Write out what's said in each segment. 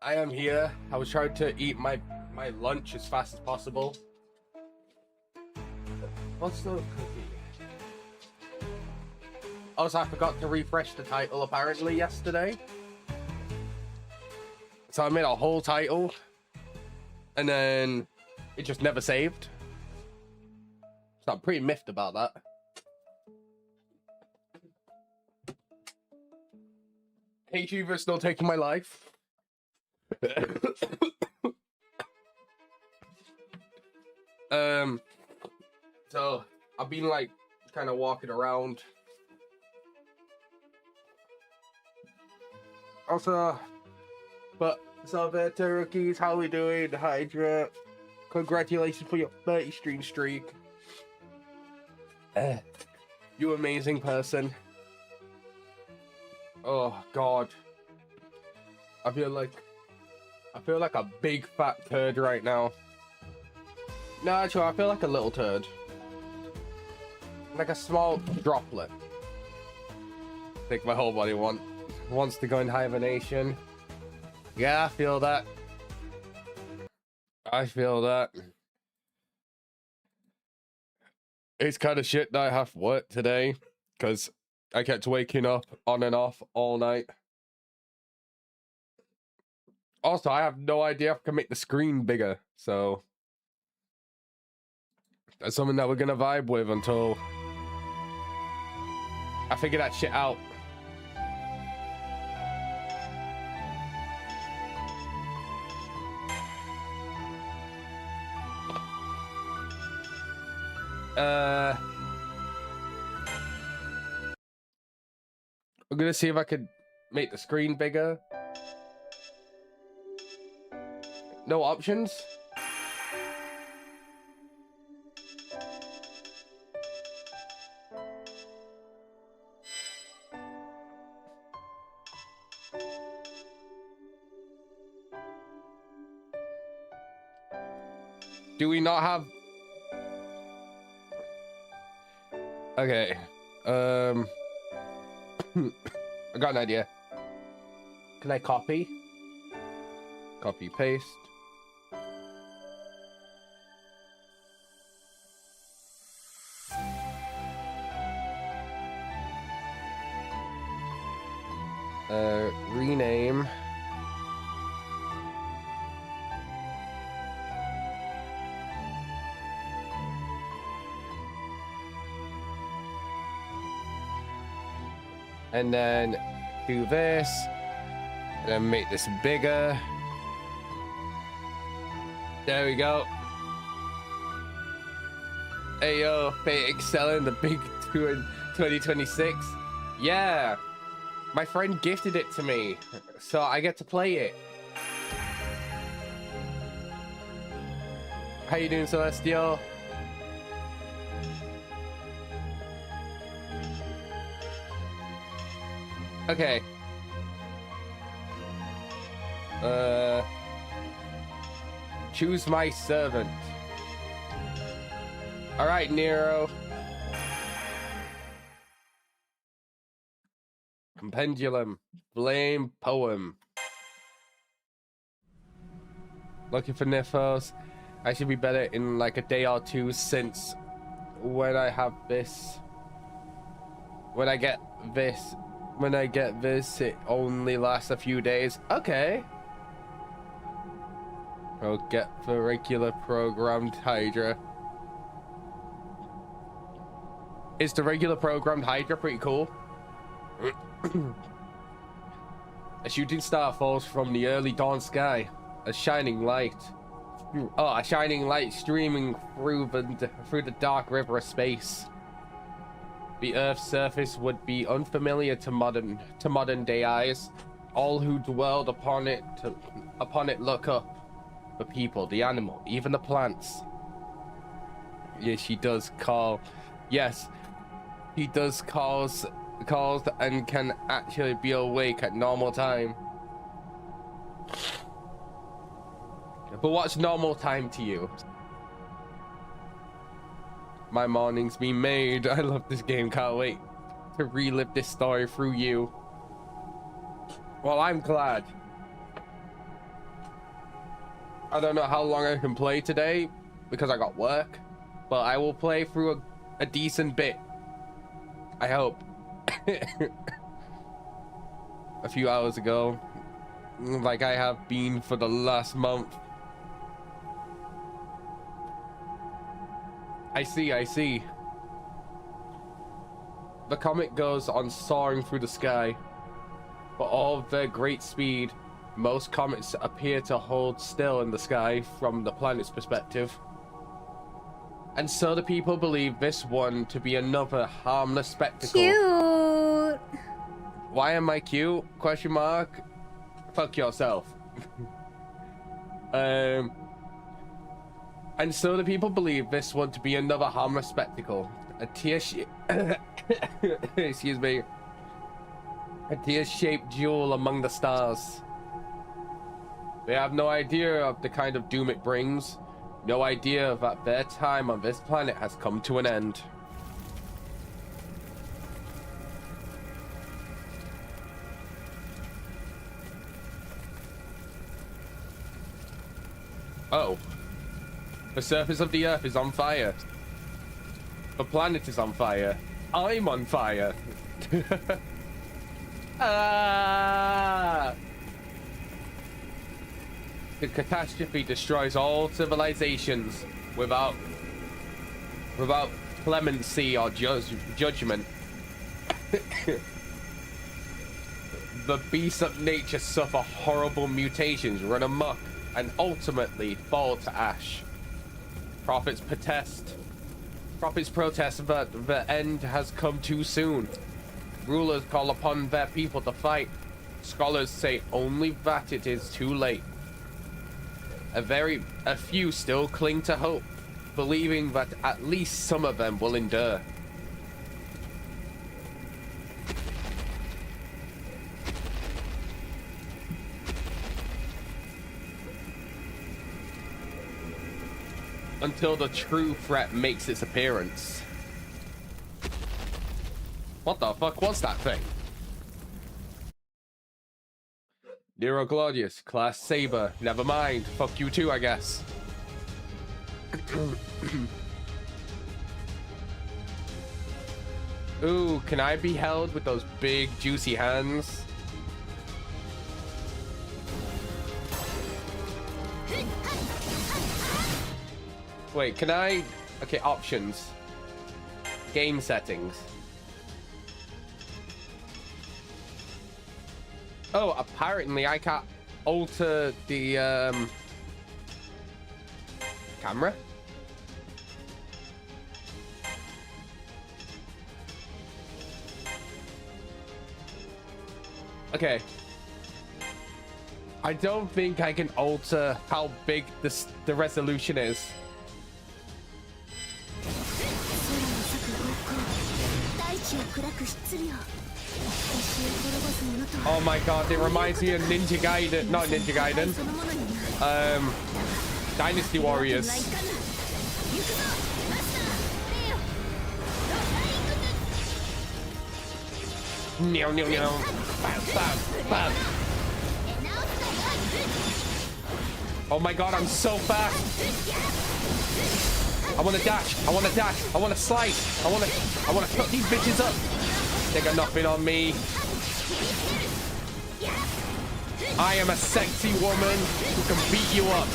I am here. I was trying to eat my lunch as fast as possible. What's the cookie? Also, I forgot to refresh the title apparently yesterday. So I made a whole title and then it just never saved. So I'm pretty miffed about that. Hey, YouTuber, still taking my life. So I've been like kind of walking around. Also, but Salvatore rookies, how we doing? Hydra, congratulations for your 30 stream streak. You amazing person. Oh God, I feel like a big fat turd right now. No, actually, I feel like a little turd. Like a small droplet. I think my whole body wants to go in hibernation. Yeah, I feel that. I feel that. It's kind of shit that I have work today, because I kept waking up on and off all night. Also, I have no idea if I can make the screen bigger, so that's something that we're gonna vibe with until I figure that shit out. I'm gonna see if I could make the screen bigger. No options? Do we not have... Okay. I got an idea. Can I copy? Copy, paste. Rename. And then do this, and then make this bigger. There we go. Hey yo, Fate Extella in the big 2 in 2026. Yeah, my friend gifted it to me, so I get to play it. How you doing, Celestial? Okay. Choose my servant. All right, Nero. Pendulum. Blame poem. Looking for Nifos. I should be better in like a day or two, since when I have this, when I get this, it only lasts a few days. Okay. I'll get the regular programmed Hydra. Is the regular programmed Hydra pretty cool? A shooting star falls from the early dawn sky. A shining light. Oh, a shining light streaming through the dark river of space. The Earth's surface would be unfamiliar to modern day eyes. All who dwelled upon it look up. The people, the animal, even the plants. Yes, she does call. Yes, he does calls and can actually be awake at normal time. But what's normal time to you? My morning's been made. I love this game. Can't wait to relive this story through you. Well, I'm glad. I don't know how long I can play today because I got work, but I will play through a decent bit. I hope. A few hours ago, like I have been for the last month. I see. The comet goes on soaring through the sky. For all of their great speed, most comets appear to hold still in the sky from the planet's perspective. And so the people believe this one to be another harmless spectacle. Cute. Why am I cute? Question mark. Fuck yourself. And so the people believe this one to be another harmless spectacle. A excuse me. A tear-shaped jewel among the stars. They have no idea of the kind of doom it brings. No idea that their time on this planet has come to an end. Oh. The surface of the Earth is on fire. The planet is on fire. I'm on fire. Ah! The catastrophe destroys all civilizations without clemency or judgment. The beasts of nature suffer horrible mutations, run amok, and ultimately fall to ash. Prophets protest that the end has come too soon. Rulers call upon their people to fight. Scholars say only that it is too late. A few still cling to hope, believing that at least some of them will endure. Until the true threat makes its appearance. What the fuck was that thing? Nero Claudius, Class Saber. Never mind. Fuck you too, I guess. Ooh, can I be held with those big, juicy hands? Wait, can I... Okay, options. Game settings. Oh, apparently I can't alter the camera. Okay. I don't think I can alter how big the resolution is. Oh my god, it reminds me of Ninja Gaiden, not Ninja Gaiden. Dynasty Warriors. Bam, bam, bam. Oh my god, I'm so fast. I want to dash. I want to dash. I want to slice. I want to cut these bitches up. They got nothing on me. I am a sexy woman who can beat you up.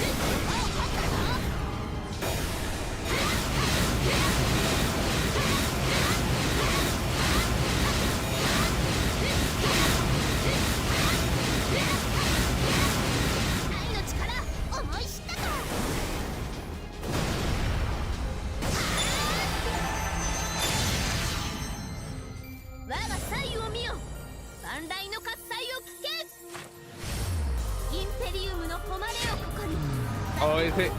Oh, is it?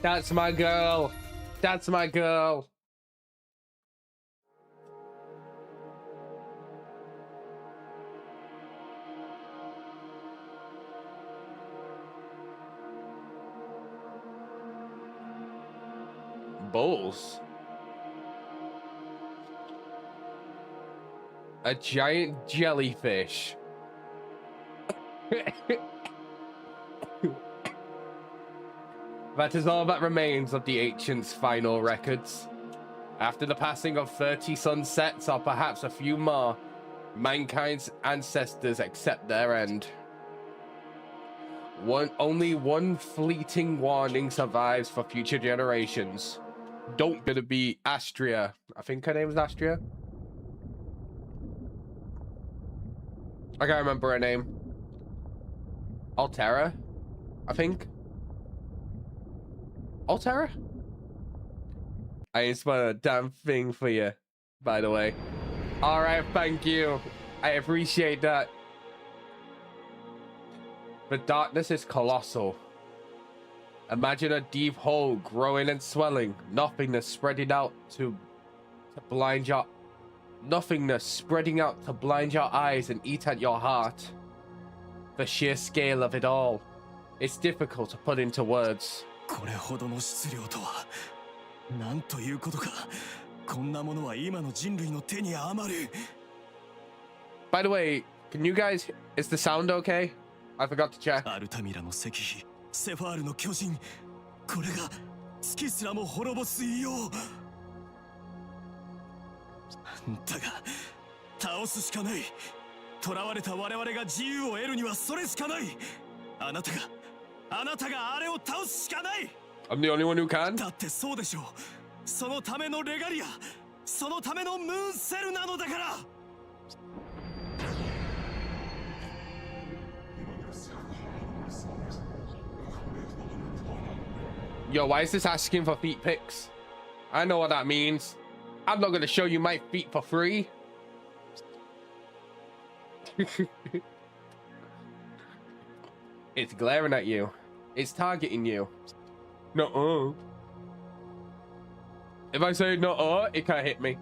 That's my girl. That's my girl. Bulls. A giant jellyfish. That is all that remains of the ancients' final records. After the passing of 30 sunsets, or perhaps a few more, mankind's ancestors accept their end. Only one fleeting warning survives for future generations. Don't gonna be Astria. I think her name is Astria. I can't remember her name. Altera, I think. Altera? I ain't spun a damn thing for you, by the way. All right, thank you. I appreciate that. The darkness is colossal. Imagine a deep hole growing and swelling, nothingness spreading out to blind your eyes and eat at your heart. The sheer scale of it all. It's difficult to put into words. By the way, can you guys, is the sound okay? I forgot to check. I'm the only one who can? Yo, why is this asking for feet pics? I know what that means. I'm not gonna show you my feet for free. It's glaring at you. It's targeting you. No. If I say no, it can't hit me.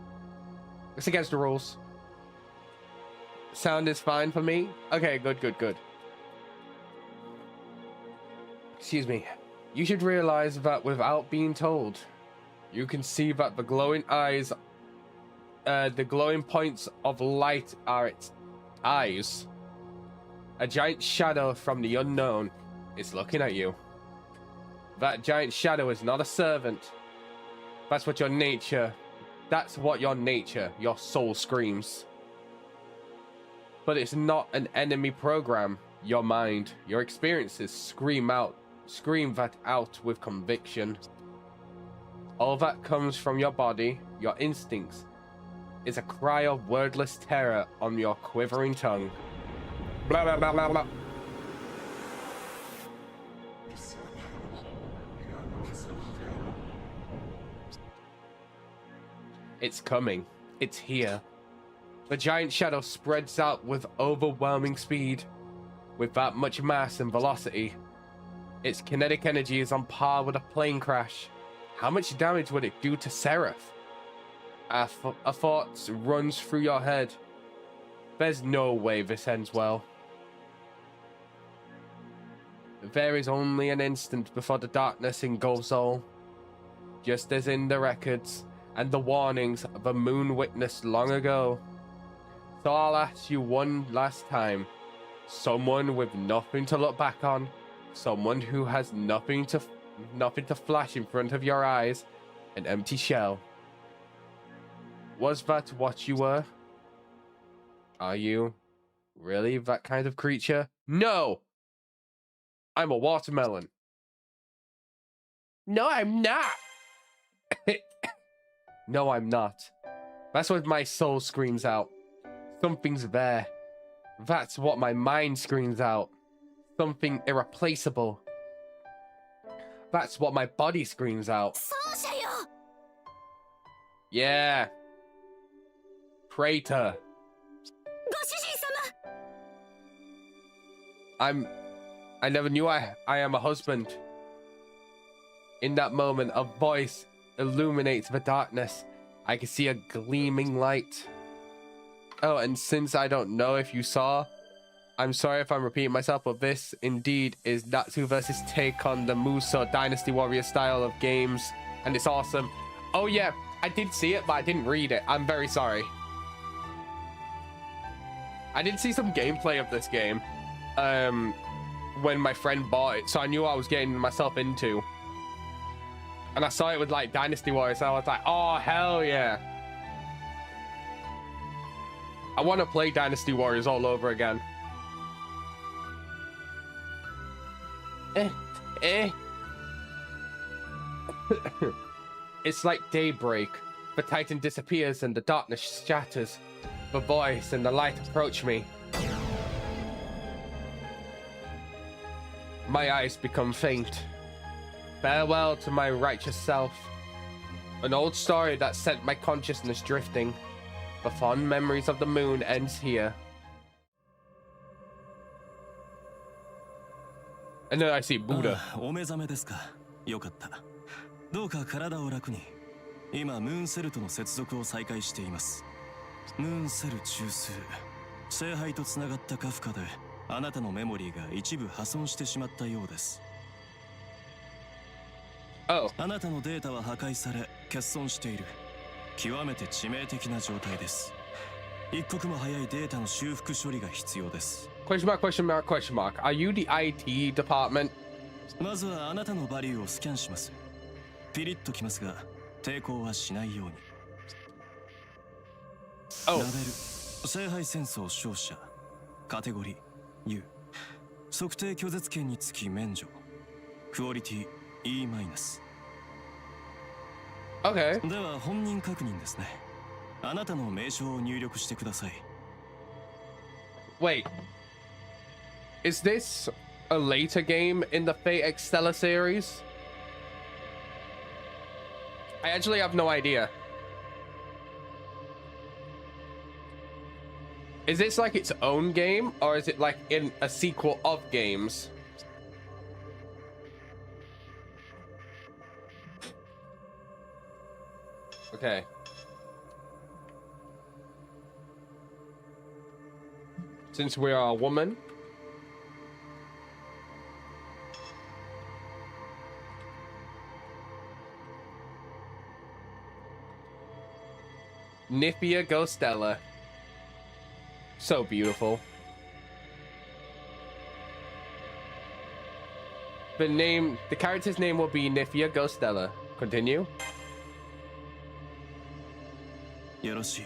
It's against the rules. Sound is fine for me. Okay, good. Excuse me. You should realize that without being told, you can see that the glowing eyes, the glowing points of light are its eyes. A giant shadow from the unknown is looking at you. That giant shadow is not a servant. That's what your nature, your soul screams. But it's not an enemy program. Your mind, your experiences scream that out with conviction. All that comes from your body, your instincts, is a cry of wordless terror on your quivering tongue. Blah, blah, blah, blah, blah. It's coming. It's here. The giant shadow spreads out with overwhelming speed. With that much mass and velocity, its kinetic energy is on par with a plane crash. How much damage would it do to Seraph? A thought runs through your head. There's no way this ends well. There is only an instant before the darkness engulfs all. Just as in the records and the warnings the moon witnessed long ago. So I'll ask you one last time. Someone with nothing to look back on. Someone who has nothing to flash in front of your eyes. An empty shell. Was that what you were? Are you really that kind of creature? No! I'm a watermelon. No, I'm not. No, I'm not. That's what my soul screams out. Something's there. That's what my mind screams out. Something irreplaceable. That's what my body screams out. Yeah. Praetor. I never knew I am a husband. In that moment, a voice illuminates the darkness. I can see a gleaming light. Oh, and since I don't know if you saw, I'm sorry if I'm repeating myself, but this indeed is Natsu versus take on the Muso Dynasty Warrior style of games, and it's awesome. Oh yeah, I did see it, but I didn't read it. I'm very sorry. I did see some gameplay of this game when my friend bought it, so I knew what I was getting myself into. And I saw it with like Dynasty Warriors, so I was like, oh hell yeah. I want to play Dynasty Warriors all over again. It's like daybreak. The Titan disappears and the darkness shatters. The voice and the light approach me. My eyes become faint. Farewell to my righteous self. An old story that sent my consciousness drifting. The fond memories of the moon ends here. And then I see Buddha. お目覚めですか。よかった。どうか体を楽に。今ムーンセルとの接続を再開しています。ムーンセル中枢。聖杯とつながったカフカで、あなたのメモリーが一部破損してしまったようです。Oh. あなたのデータは破壊され、欠損している。極めて致命的な状態です。一刻も早いデータの修復処理が必要です。Question mark, question mark, question mark. Are you the IT department? まずはあなたのバリューをスキャンします。ピリッときますが、抵抗はしないように。Oh. ラベル、聖杯戦争勝者。カテゴリー U。測定拒絶権につき免除。クオリティ E-。Okay. では本人確認ですね。あなたの名称を入力してください。Wait. Is this a later game in the Fate Extella series? I actually have no idea. Is this like its own game, or is it like in a sequel of games? Okay. Since we are a woman. Nifia Ghostella. So beautiful. The character's name will be Nifia Ghostella. Continue. よろしい。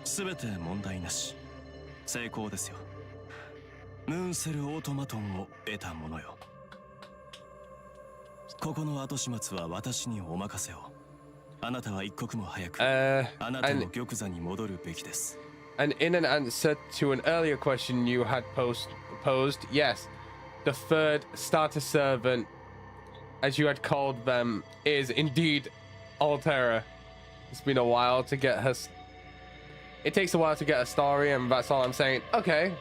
すべて問題なし。成功ですよ。ムーンセルオートマトンを得たものよ。ここの後始末は私にお任せを。あなたは一刻も早く、あなたの玉座に戻るべきです。And in an answer to an earlier question you had posed, yes, the third starter servant, as you had called them, is indeed Altera. It's been a while to get her. It takes a while to get a story, and that's all I'm saying. Okay.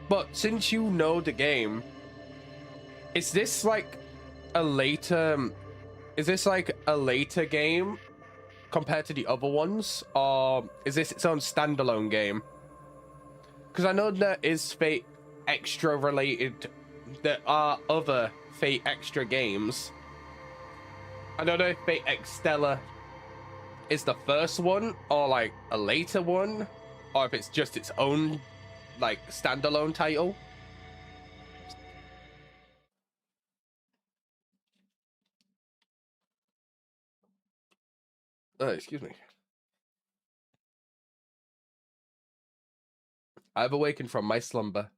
But since you know the game, is this like a later? Is this like a later game compared to the other ones, or is this its own standalone game? Because I know there is Fate Extra related. There are other Fate Extra games. I don't know if Fate Extella is the first one, or like a later one, or if it's just its own like standalone title. Excuse me. I've awakened from my slumber.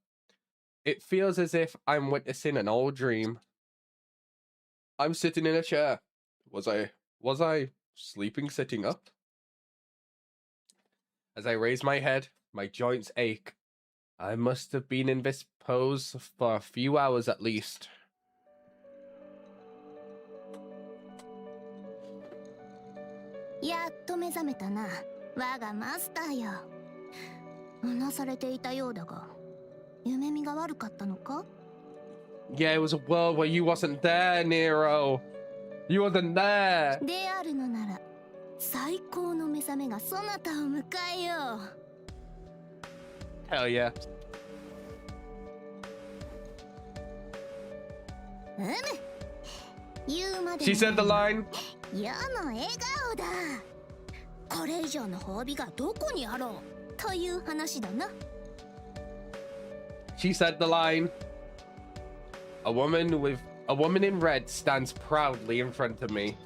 It feels as if I'm witnessing an old dream. I'm sitting in a chair. Was I sleeping sitting up? As I raise my head, my joints ache. I must have been in this pose for a few hours at least. Yeah, it was a world where you wasn't there, Nero. You wasn't there. Hell yeah. She said the line. これ以上の褒美がどこにあろうという話だな。 She said the line. A woman in red stands proudly in front of me.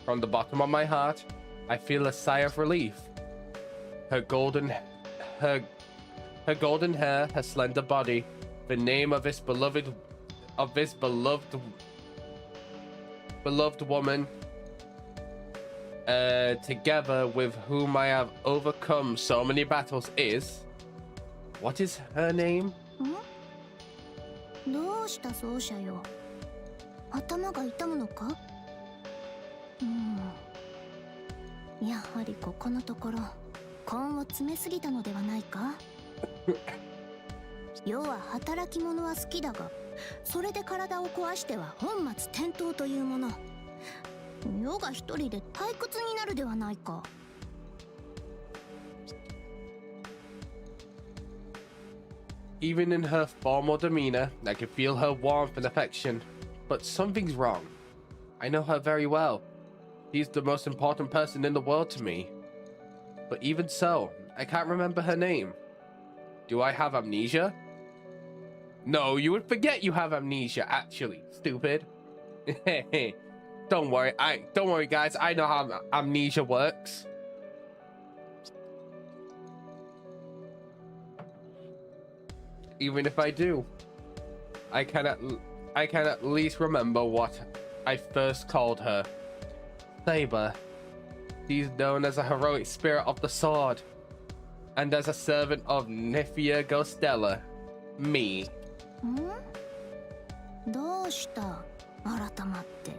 From the bottom of my heart, I feel a sigh of relief. Her golden hair, her slender body, the name of this beloved woman, together with whom I have overcome so many battles is. What is her name? どうした奏者よ。頭が痛むのか？やはりここのところ根を詰めすぎたのではないか？世は働き者は好きだが、それで体を壊しては本末転倒というもの。世が一人で退屈になるではないか。Even in her formal demeanor, I can feel her warmth and affection. But something's wrong. I know her very well. She's the most important person in the world to me. But even so, I can't remember her name. Do I have amnesia? No, you would forget you have amnesia, actually, stupid. Don't worry, guys. I know how amnesia works. Even if I do, I can at least remember what I first called her. Saber. She's known as a heroic spirit of the sword, and as a servant of Nifia Extella, me. どうした？改まって。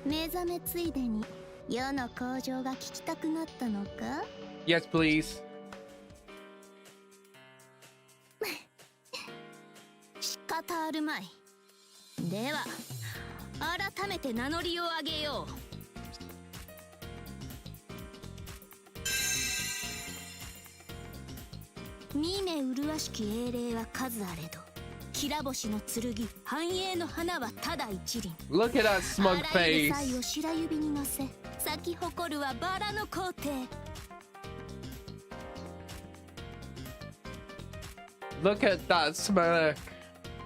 目覚めついでに世の向上が聞きたくなったのか？ Yes, please. 仕方あるまい。では改めて名乗りを上げよう。見目麗しき英霊は数あれど、きら星の剣、繁栄の花はただ一輪。 Look at that smug あらゆる face. 才を白指に乗せ、咲き誇るはバラの皇帝。 Look at that smirk.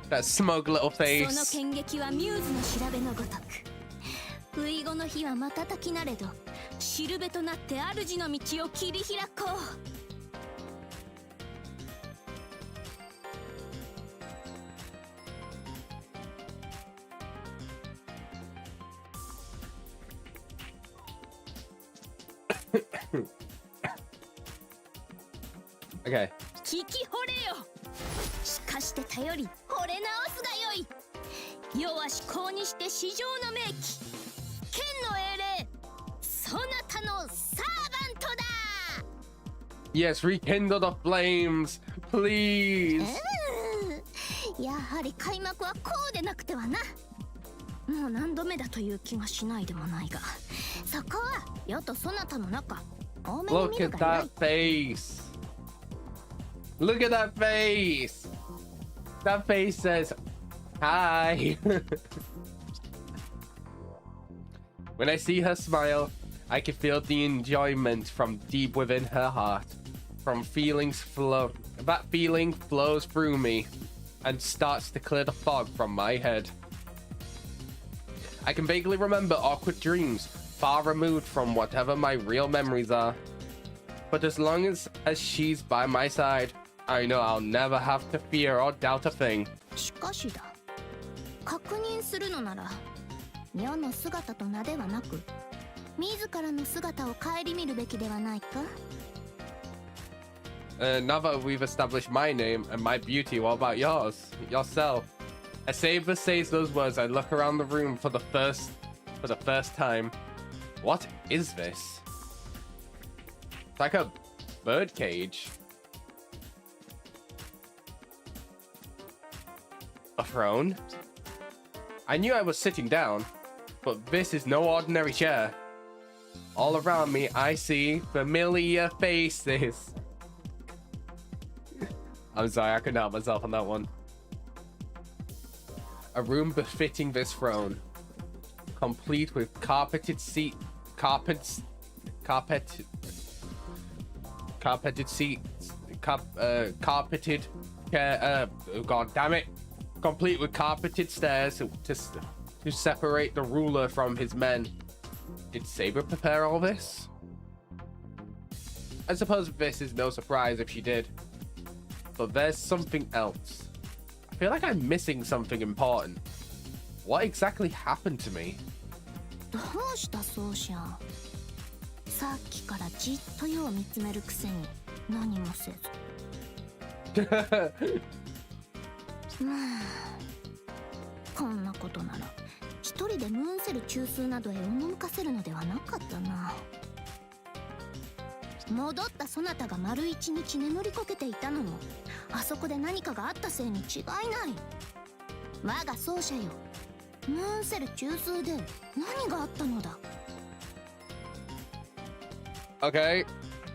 That smug little その face. 剣撃はミューズの調べのごとく。不意後の日は瞬きなれど、しるべとなって主の道を切り開こう。 Okay. 聞き惚れよ。しかして頼り惚れ直すがよい。世は至高にして至上の名器、剣の英霊、そなたのサーバントだ。 Yes, rekindle the flames, please. やはり開幕はこうでなくてはな。もう何度目だという気がしないでもないが、そこは世とそなたの中、多めに Look 見る at がよい。 that face. Look at that face. That face says, hi. When I see her smile, I can feel the enjoyment from deep within her heart. That feeling flows through me and starts to clear the fog from my head. I can vaguely remember awkward dreams, far removed from whatever my real memories are. But as long as she's by my side, I know I'll never have to fear or doubt a thing. しかしだ、確認するのなら世の姿と名ではなく、自らの姿を顧みるべきではないか。 Now that we've established my name and my beauty, what about yours? Yourself? As Saber says those words, I look around the room for the first time. What is this? It's like a bird cage. A throne? I knew I was sitting down, but this is no ordinary chair. All around me, I see familiar faces. I'm sorry, I couldn't help myself on that one. A room befitting this throne, complete with carpets carpeted seats, carpeted oh god damn it, complete with carpeted stairs to separate the ruler from his men. Did Saber prepare all this? I suppose this is no surprise if she did, but there's something else. I feel like I'm missing something important. What exactly happened to me? どうしたそうしゃん。さっきからじっとよう見つめるくせに何もせず。こんなことなら一人でムーンセル中枢などへ赴かせるのではなかったな。戻ったそなたが丸一日眠りこけていたのもあそこで何かがあったせいに違いない。我が奏者よ、ムーンセル中枢で何があったのだ。 Okay,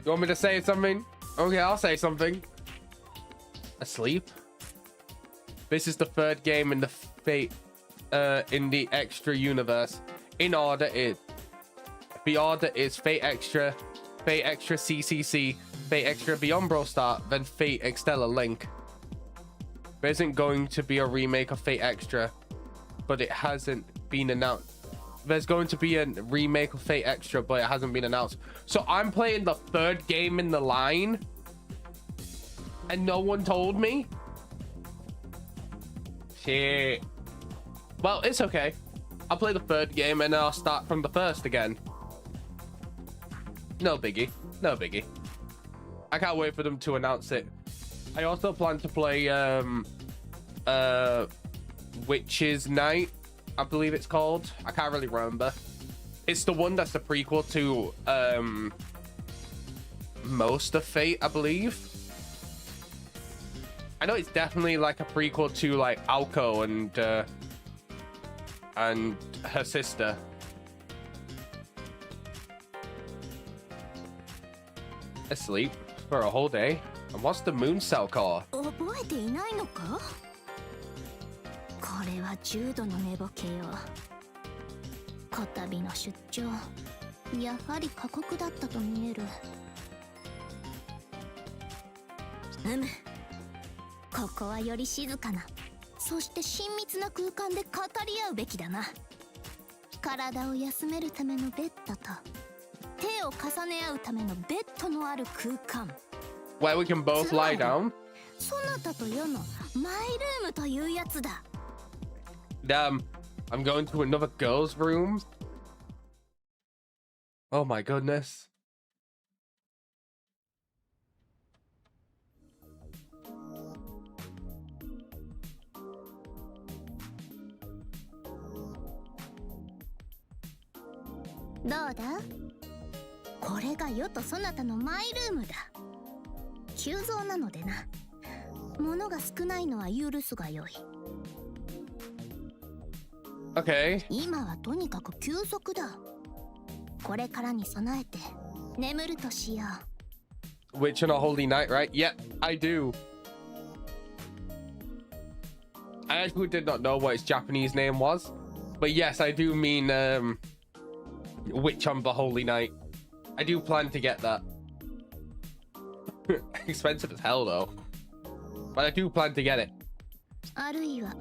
you want me to say something? Okay, I'll say something. Asleep? This is the third game in the Fate in the Extra universe. In order is Fate Extra, Fate Extra CCC, Fate Extra Beyond Brawl Stars, then Fate Extella Link. There isn't going to be a remake of Fate Extra, but it hasn't been announced. There's going to be a remake of Fate Extra, but it hasn't been announced. So I'm playing the third game in the line, and no one told me? Shit. Well, it's okay. I'll play the third game and then I'll start from the first again. No biggie. No biggie. I can't wait for them to announce it. I also plan to play Witch's Night, I believe it's called. I can't really remember. It's the one that's the prequel to most of Fate, I believe. I know it's definitely like a prequel to like Alco and her sister. Asleep for a whole day? And what's the moon cell core? 覚えていないのか？これは重度の寝ぼけよ。こたびの出張、やはり過酷だったと見える。ここはより静かな、そして親密な空間で語り合うべきだな。体を休めるためのベッドと手を重ね合うためのベッドのある空間。Where we can both lie down? そなたと世のマイルームというやつだ。Damn, I'm going to another girl's room? Oh my goodness.どうだ？これが世とそなたのマイルームだ。急増なのでな。物が少ないのは許すがよい。Okay. 今はとにかく休息だ。これからに備えて眠るとしよう。Witch on a Holy Night, right? Yeah, I do. I actually did not know what its Japanese name was. But yes, I do mean Witch on the Holy Night. I do plan to get that. Expensive as hell though. But I do plan to get it. あるいは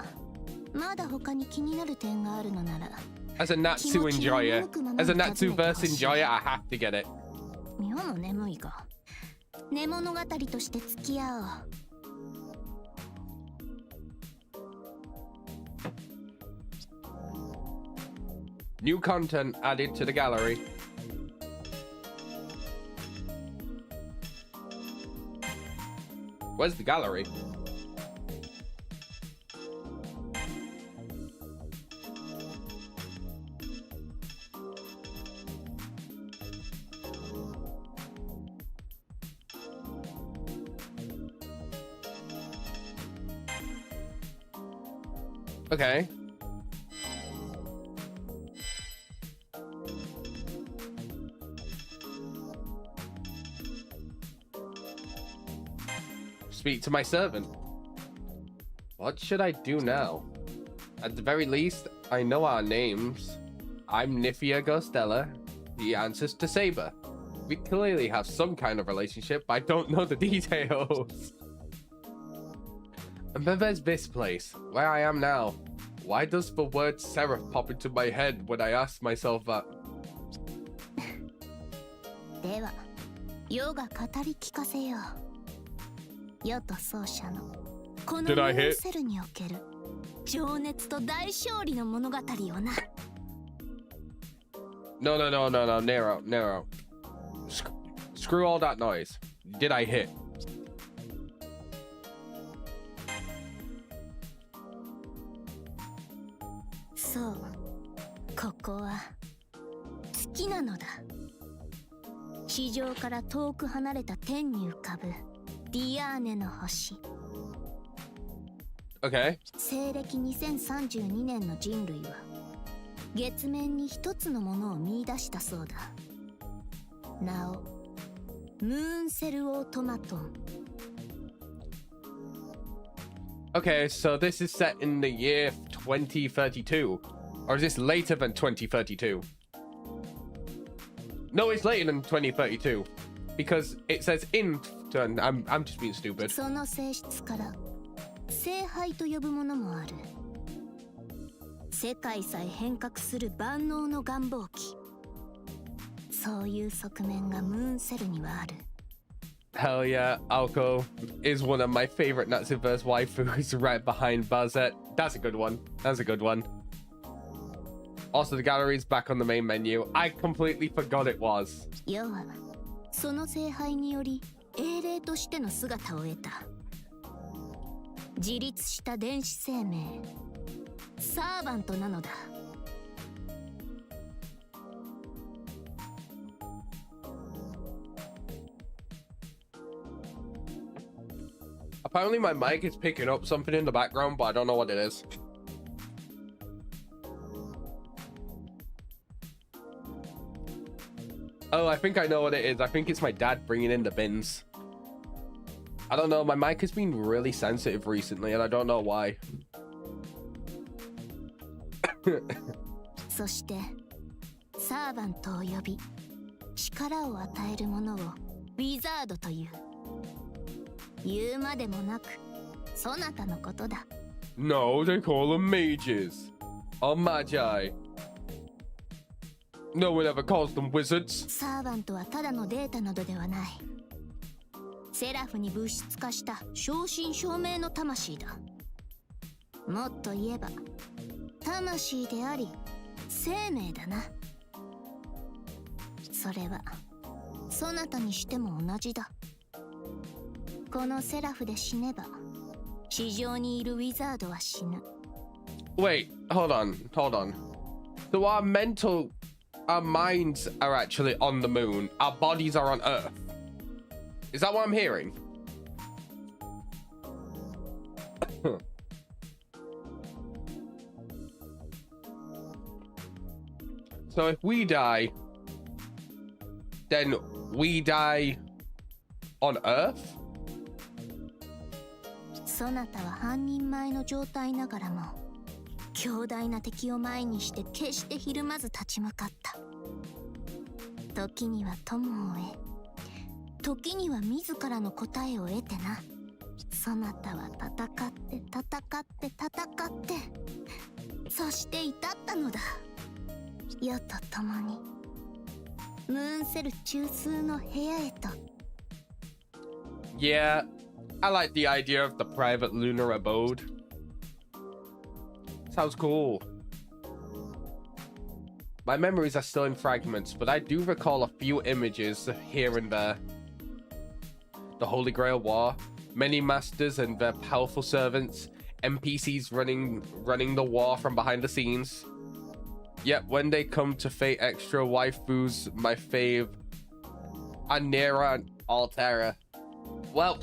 まだ他に気になる点があるのなら。As a Natsu enjoyer, as a Natsuverse enjoyer, I have to get it. 妙も眠いが、寝物語として付き合おう。New content added to the gallery. Where's the gallery? Okay. Speak to my servant. What should I do now? At the very least, I know our names. I'm Nifia Gostella. He answers to Saber. We clearly have some kind of relationship, but I don't know the details. And then there's this place, where I am now. Why does the word seraph pop into my head when I ask myself that? では、世が語り聞かせよう。世と奏者のこのム Did I ーン hit? セルにおける情熱と大勝利の物語をな。No, Nero. Screw all that noise. Did I hit? そう、ここは月なのだ。地上から遠く離れた天に浮かぶディアーネの星。 Okay. 西暦2032年の人類は月面に一つのものを見出したそうだ。名をムーンセルオートマトン。 Okay, so this is set in the year 2032. Or is this later than 2032? No, it's later than 2032. Because it says in... I'm just being stupid. その性質から聖杯と呼ぶものもある。世界さえ変革する万能の願望機。そういう側面がムーンセルにはある。 Hell yeah, Alco is one of my favorite Naziverse waifus right behind Buzzette. That's a good one. That's a good one. Also, the gallery is back on the main menu. I completely forgot it was. 世はその聖杯により英霊としての姿を得た。自立した電子生命サーバントなのだ。 Apparently my mic is picking up something in the background, but I don't know what it is. Oh, I think I know what it is. I think it's my dad bringing in the bins. I don't know. My mic has been really sensitive recently, and I don't know why. そしてサーバントを呼び力を与えるものをウィザードという。言うまでもなくそなたのことだ。 No, they call them mages. Or magi. No one ever calls them wizards. サーバントはただのデータなどではない。セラフに物質化した正真正銘の魂だ。もっと言えば魂であり生命だな。それはそなたにしても同じだ。このセラフで死ねば地上にいるウィザードは死ぬ。 Wait, hold on. So our minds are actually on the moon. Our bodies are on Earth. Is that what I'm hearing? So if we die, then we die on Earth? そなたは半人前の状態ながらも強大な敵を前にして決してひるまず立ち向かった。時には友を得、時には自らの答えを得てな。そなたは戦って戦って戦って、そして至ったのだ。世と共にムーンセル中枢の部屋へと。 Yeah, I like the idea of the private lunar abode. Sounds cool. My memories are still in fragments, but I do recall a few images here and there. The Holy Grail War, many masters and their powerful servants, NPCs running the war from behind the scenes. Yet when they come to Fate Extra waifus, my fave, Anera and Altera. Well,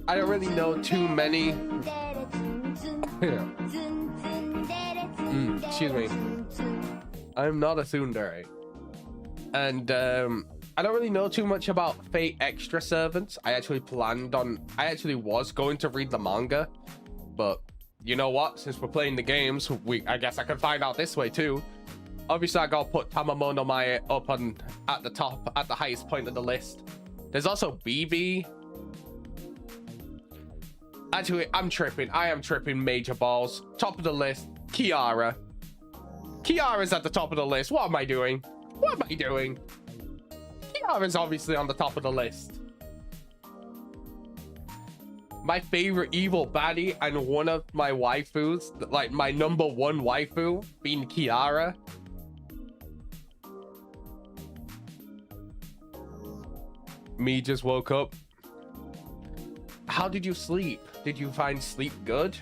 I don't really know too many. Excuse me. I'm not a tsundere. And I don't really know too much about Fate Extra servants. I actually was going to read the manga, but you know what? Since we're playing the games, I guess I could find out this way too. Obviously, I gotta put Tamamono Mae up on at the top, at the highest point of the list. There's also BB. Actually, I'm tripping. I am tripping major balls. Top of the list, Kiara. Kiara's at the top of the list. What am I doing? What am I doing? Kiara's obviously on the top of the list. My favorite evil baddie and one of my waifus, like my number one waifu, being Kiara. Me just woke up. How did you sleep? Did you find sleep good?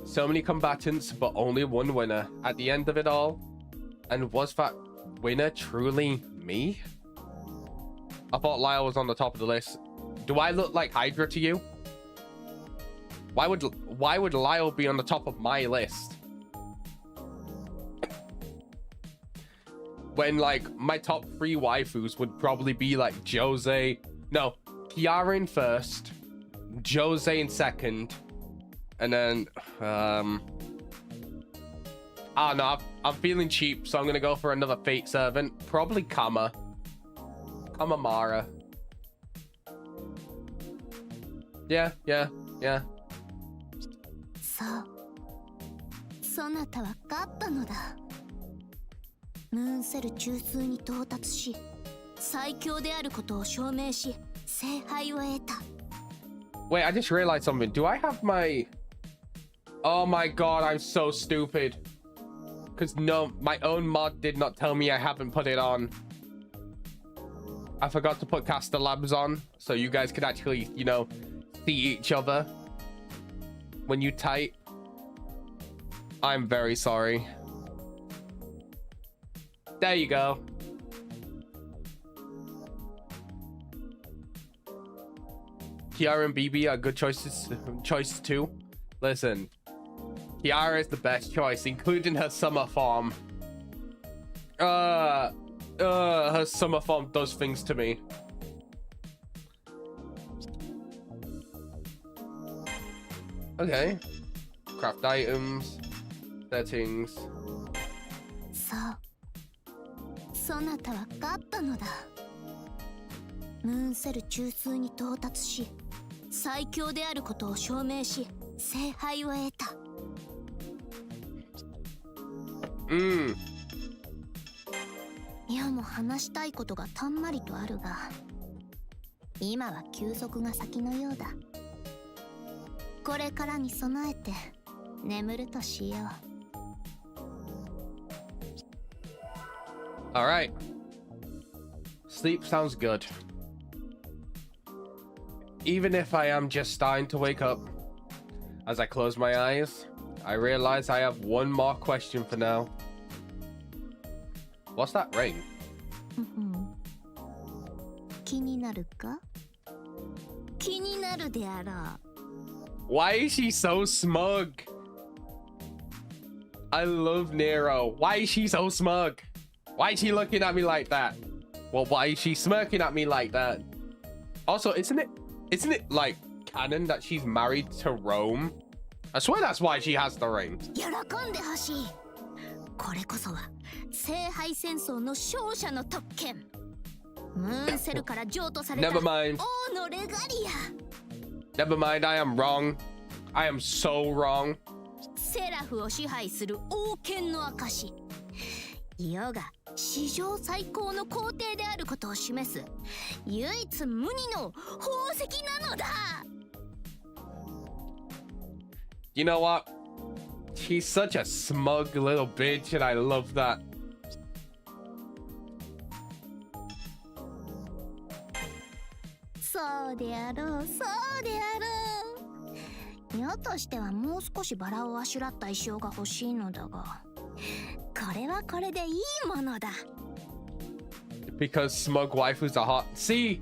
So many combatants, but only one winner at the end of it all. And was that winner truly me? I thought Lyle was on the top of the list. Do I look like Hydra to you? Why would Lyle be on the top of my list? When like my top 3 waifus would probably be like Jose, no, Kiara in first, Jose in second, and then I don't know, I'm feeling cheap, so I'm gonna go for another Fate Servant, probably Kamamara. Yeah. そう、そなたは勝ったのだ。ムーンセル中枢に到達し、最強であることを証明し、聖杯を得た。Wait, I just realized something. Do I have my... Oh my god, I'm so stupid. Because no, my own mod did not tell me I haven't put it on. I forgot to put Caster Labs on, so you guys could actually, you know, see each other when you type. I'm very sorry. There you go. Kiara and BB are good choices too. Listen, Kiara is the best choice, including her summer form. Her summer form does things to me. Okay. Craft items. Settings. そう。そなたは勝ったのだ。ムーンセル中枢に到達し、最強であることを証明し、聖杯を得た。世も話したいことがたんまりとあるが、今は休息が先のようだ。これからに備えて眠るとしよう。All right. Sleep sounds good. Even if I am just starting to wake up, as I close my eyes, I realize I have one more question for now. What's that ring? 気になるか？気になるであろう。Why is she so smug? I love Nero. Why is she so smug? Why is she looking at me like that? Well, why is she smirking at me like that? Also, isn't it like canon that she's married to Rome? I swear that's why she has the ring. 喜んでほしい。これこそは聖杯戦争の勝者の特権。ムーンセルから譲渡された Never mind. 王のレガリア。 Never mind, I am wrong. I am so wrong. セラフを支配する王権の証。世が史上最高の皇帝であることを示す唯一無二の宝石なのだ。You know what? She's such a smug little bitch, and I love that. そうであろう、そうであろう。世としてはもう少しバラをあしらった衣装が欲しいのだが、これはこれでいいものだ。Because smug waifus are hot. See?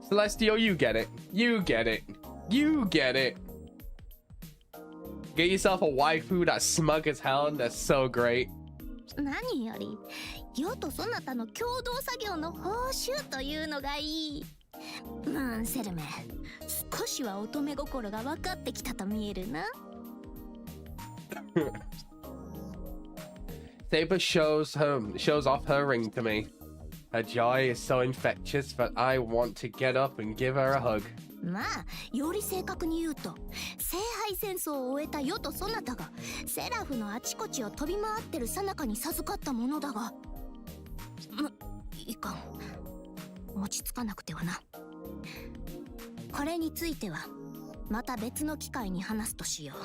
Celestial, you get it. You get it. You get it. Get yourself a waifu that's smug as hell and that's so great. 何より世とそなたの共同作業の報酬というのがいい。マンセルメ、少しは乙女心が分かってきたと見えるな。Saber shows off her ring to me. Her joy is so infectious that I want to get up and give her a hug. まあ、より正確に言うと、聖杯戦争を終えた世とそなたがセラフのあちこちを飛び回ってる最中に授かったものだが、いかん、落ち着かなくてはな。これについてはまた別の機会に話すとしよう。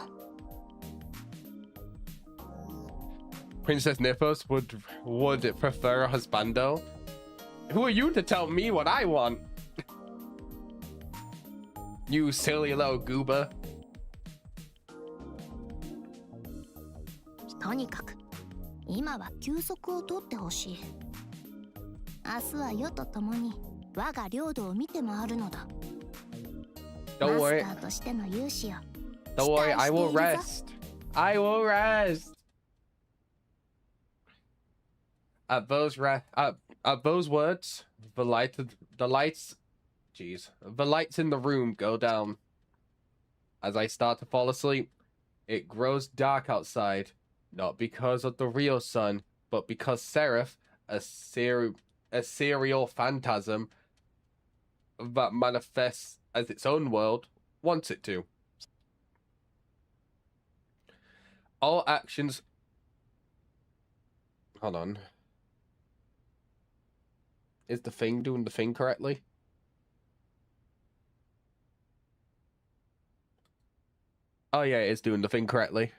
Princess Nifos would prefer a husbando. Who are you to tell me what I want? You silly little goober. とにかく今は休息を取ってほしい。明日は世と共に我が領土を見て回るのだ。Don't worry. マスターとしての勇姿を。Don't worry, I will rest. I will rest. At those words, the lights in the room go down. As I start to fall asleep, it grows dark outside, not because of the real sun, but because Seraph, a serial phantasm that manifests as its own world, wants it to. All actions... Hold on. Is the thing doing the thing correctly? Oh yeah, it's doing the thing correctly.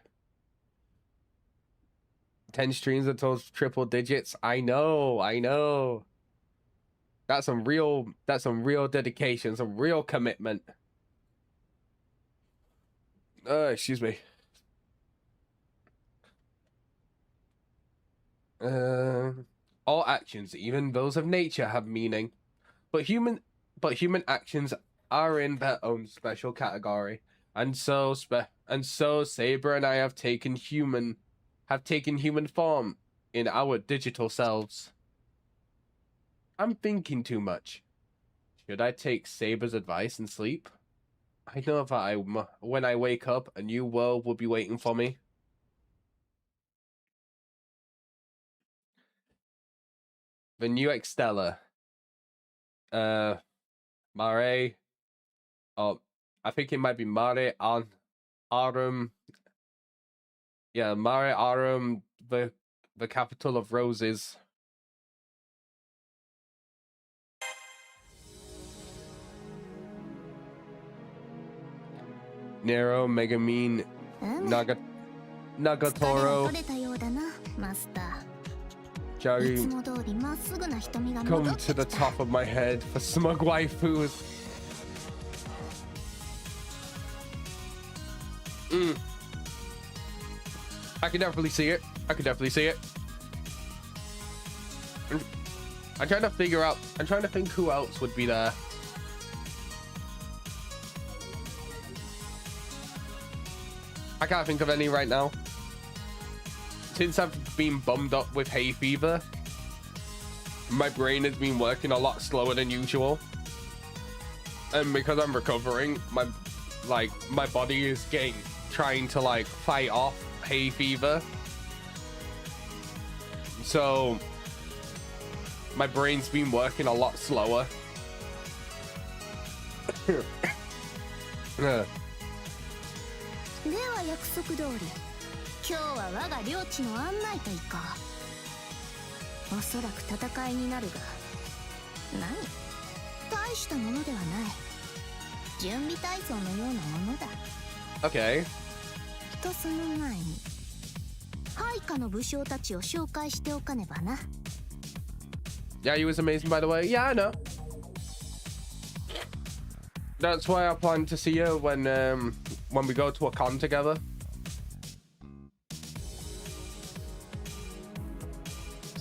10 streams until triple digits. I know. That's some real dedication, some real commitment. Excuse me. All actions, even those of nature, have meaning, but human actions are in their own special category, and so Saber and I have taken human form in our digital selves. I'm thinking too much. Should I take Saber's advice and sleep? I know that when I wake up, a new world will be waiting for me. The new Extella. Mare. Oh, I think it might be Mare Arum. Yeah, Mare Arum, the capital of roses. Nero, Megamine, Nagatoro. Jari, come to the top of my head for smug waifus. I can definitely see it. I'm trying to think who else would be there. I can't think of any right now. Since I've been bummed up with hay fever, my brain has been working a lot slower than usual. And because I'm recovering, my body is trying to fight off hay fever. So my brain's been working a lot slower. では約束通り、今日は我が領地の案内といか。おそらく戦いになるが、大したものではない。準備体操のようなものだ。Okay. とその前に、配下の武将たちを紹介しておかねばな。Yeah, he was amazing, by the way. Yeah, I know. That's why I plan to see you when we go to a con together.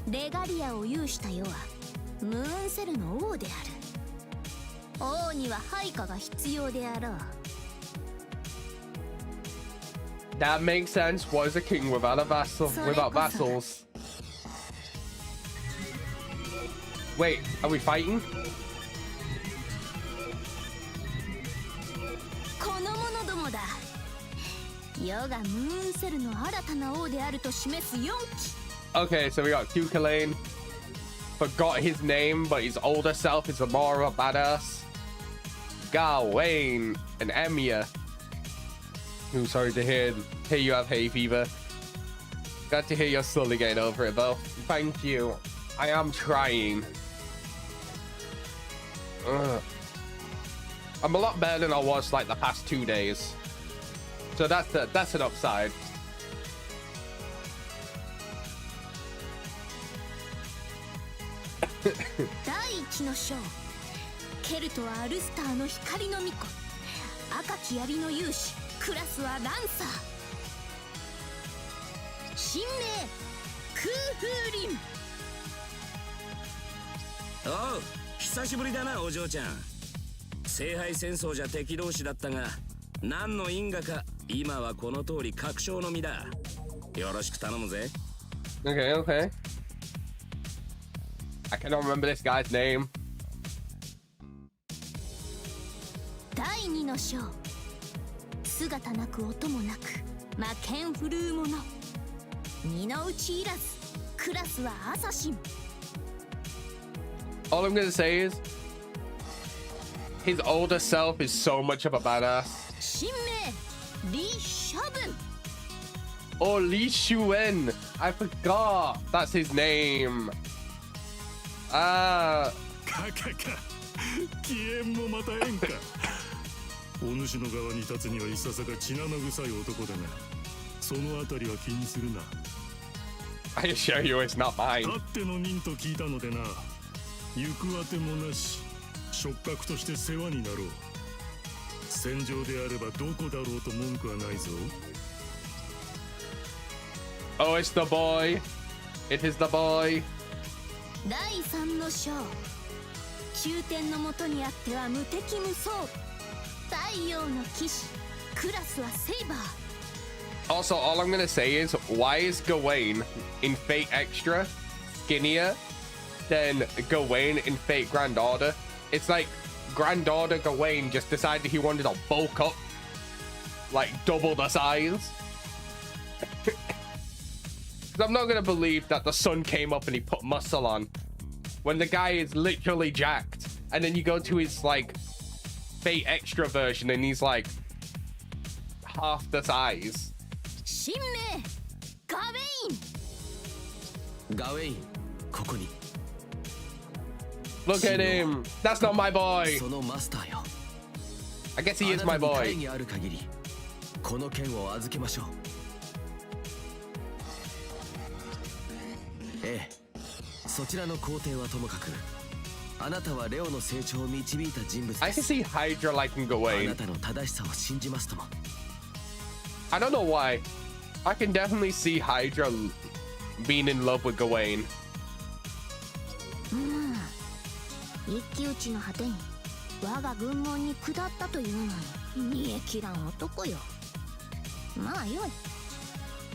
レガリアを有した世はムーンセルの王である。王には配下が必要であろう。That makes sense. What is a king without vassals? Wait, are we fighting? 世がムーンセルの新たな王であると示す4期。 Okay, so we got Cuculain. Forgot his name, but his older self is a more of a badass. Gawain and Emiya. Ooh, sorry to hear you have hay fever. Glad to hear you're slowly getting over it, though. Thank you. I am trying. Ugh. I'm a lot better than I was like the past 2 days. So that's an upside. 第一の章、ケルトはアルスターの光の巫女、赤き槍の勇士、クラスはランサー。新名空風林。おう、久しぶりだなお嬢ちゃん。聖杯戦争じゃ敵同士だったが、何の因果か今はこの通り確証の身だ。よろしく頼むぜ。 Okay, okay. I cannot remember this guy's name. 第二の章、姿なく音もなく魔剣振るう者、身の内いらず、クラスはアサシン。 All I'm gonna say is his older self is so much of a badass. 新名リ・シャブン。 Oh, Li Shuen. I forgot. That's his name. か気縁もまた縁か。お主の側に立つにはいささか血生臭い男だが、そのあたりは気にするな。 I assure you it's not mine. たっての任と聞いたのでな。行くあてもなし、触覚として世話になろう。戦場であればどこだろうと文句はないぞ。 Oh, it's the boy. It is the boy. 第三の章、中天のもとにあっては無敵無双、太陽の騎士、クラスはセイバー。 Also, all I'm gonna say is, why is Gawain in Fate Extra skinnier than Gawain in Fate Grand Order? It's like Grand Order Gawain just decided he wanted to bulk up like double the size. I'm not gonna believe that the sun came up and he put muscle on when the guy is literally jacked, and then you go to his like Fate Extra version and he's like half the size. 新名ガウェイン。ガウェイン、ここに。 Look at him. That's not my boy. そのマスターよ。 I guess he is my あなたに boy. 大義ある限り、この剣を預けましょう。ええ、そちらの皇帝はともかく、あなたはレオの成長を導いた人物 I で can す。 see Hydra liking あな Gawain. たの正しさを信じますとも。 I don't know why. I can definitely see Hydra being in love with Gawain. 一騎打ちの果てに我が軍門に下ったというのに煮え切らん男よ。まあよい、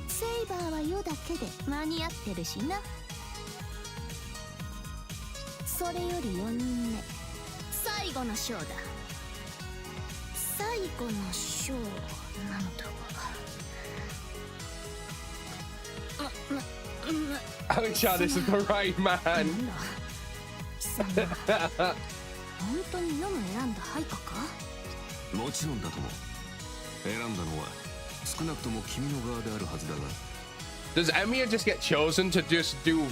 セイバーは世だけで間に合ってるしな。それより4人目、最後の章だ。最後の章なのだが、I'm sure this is the right man. 貴様本当に世の選んだ配下か？もちろんだとも。選んだのは少なくとも君の側であるはずだが。 Does Emiya just get chosen to just do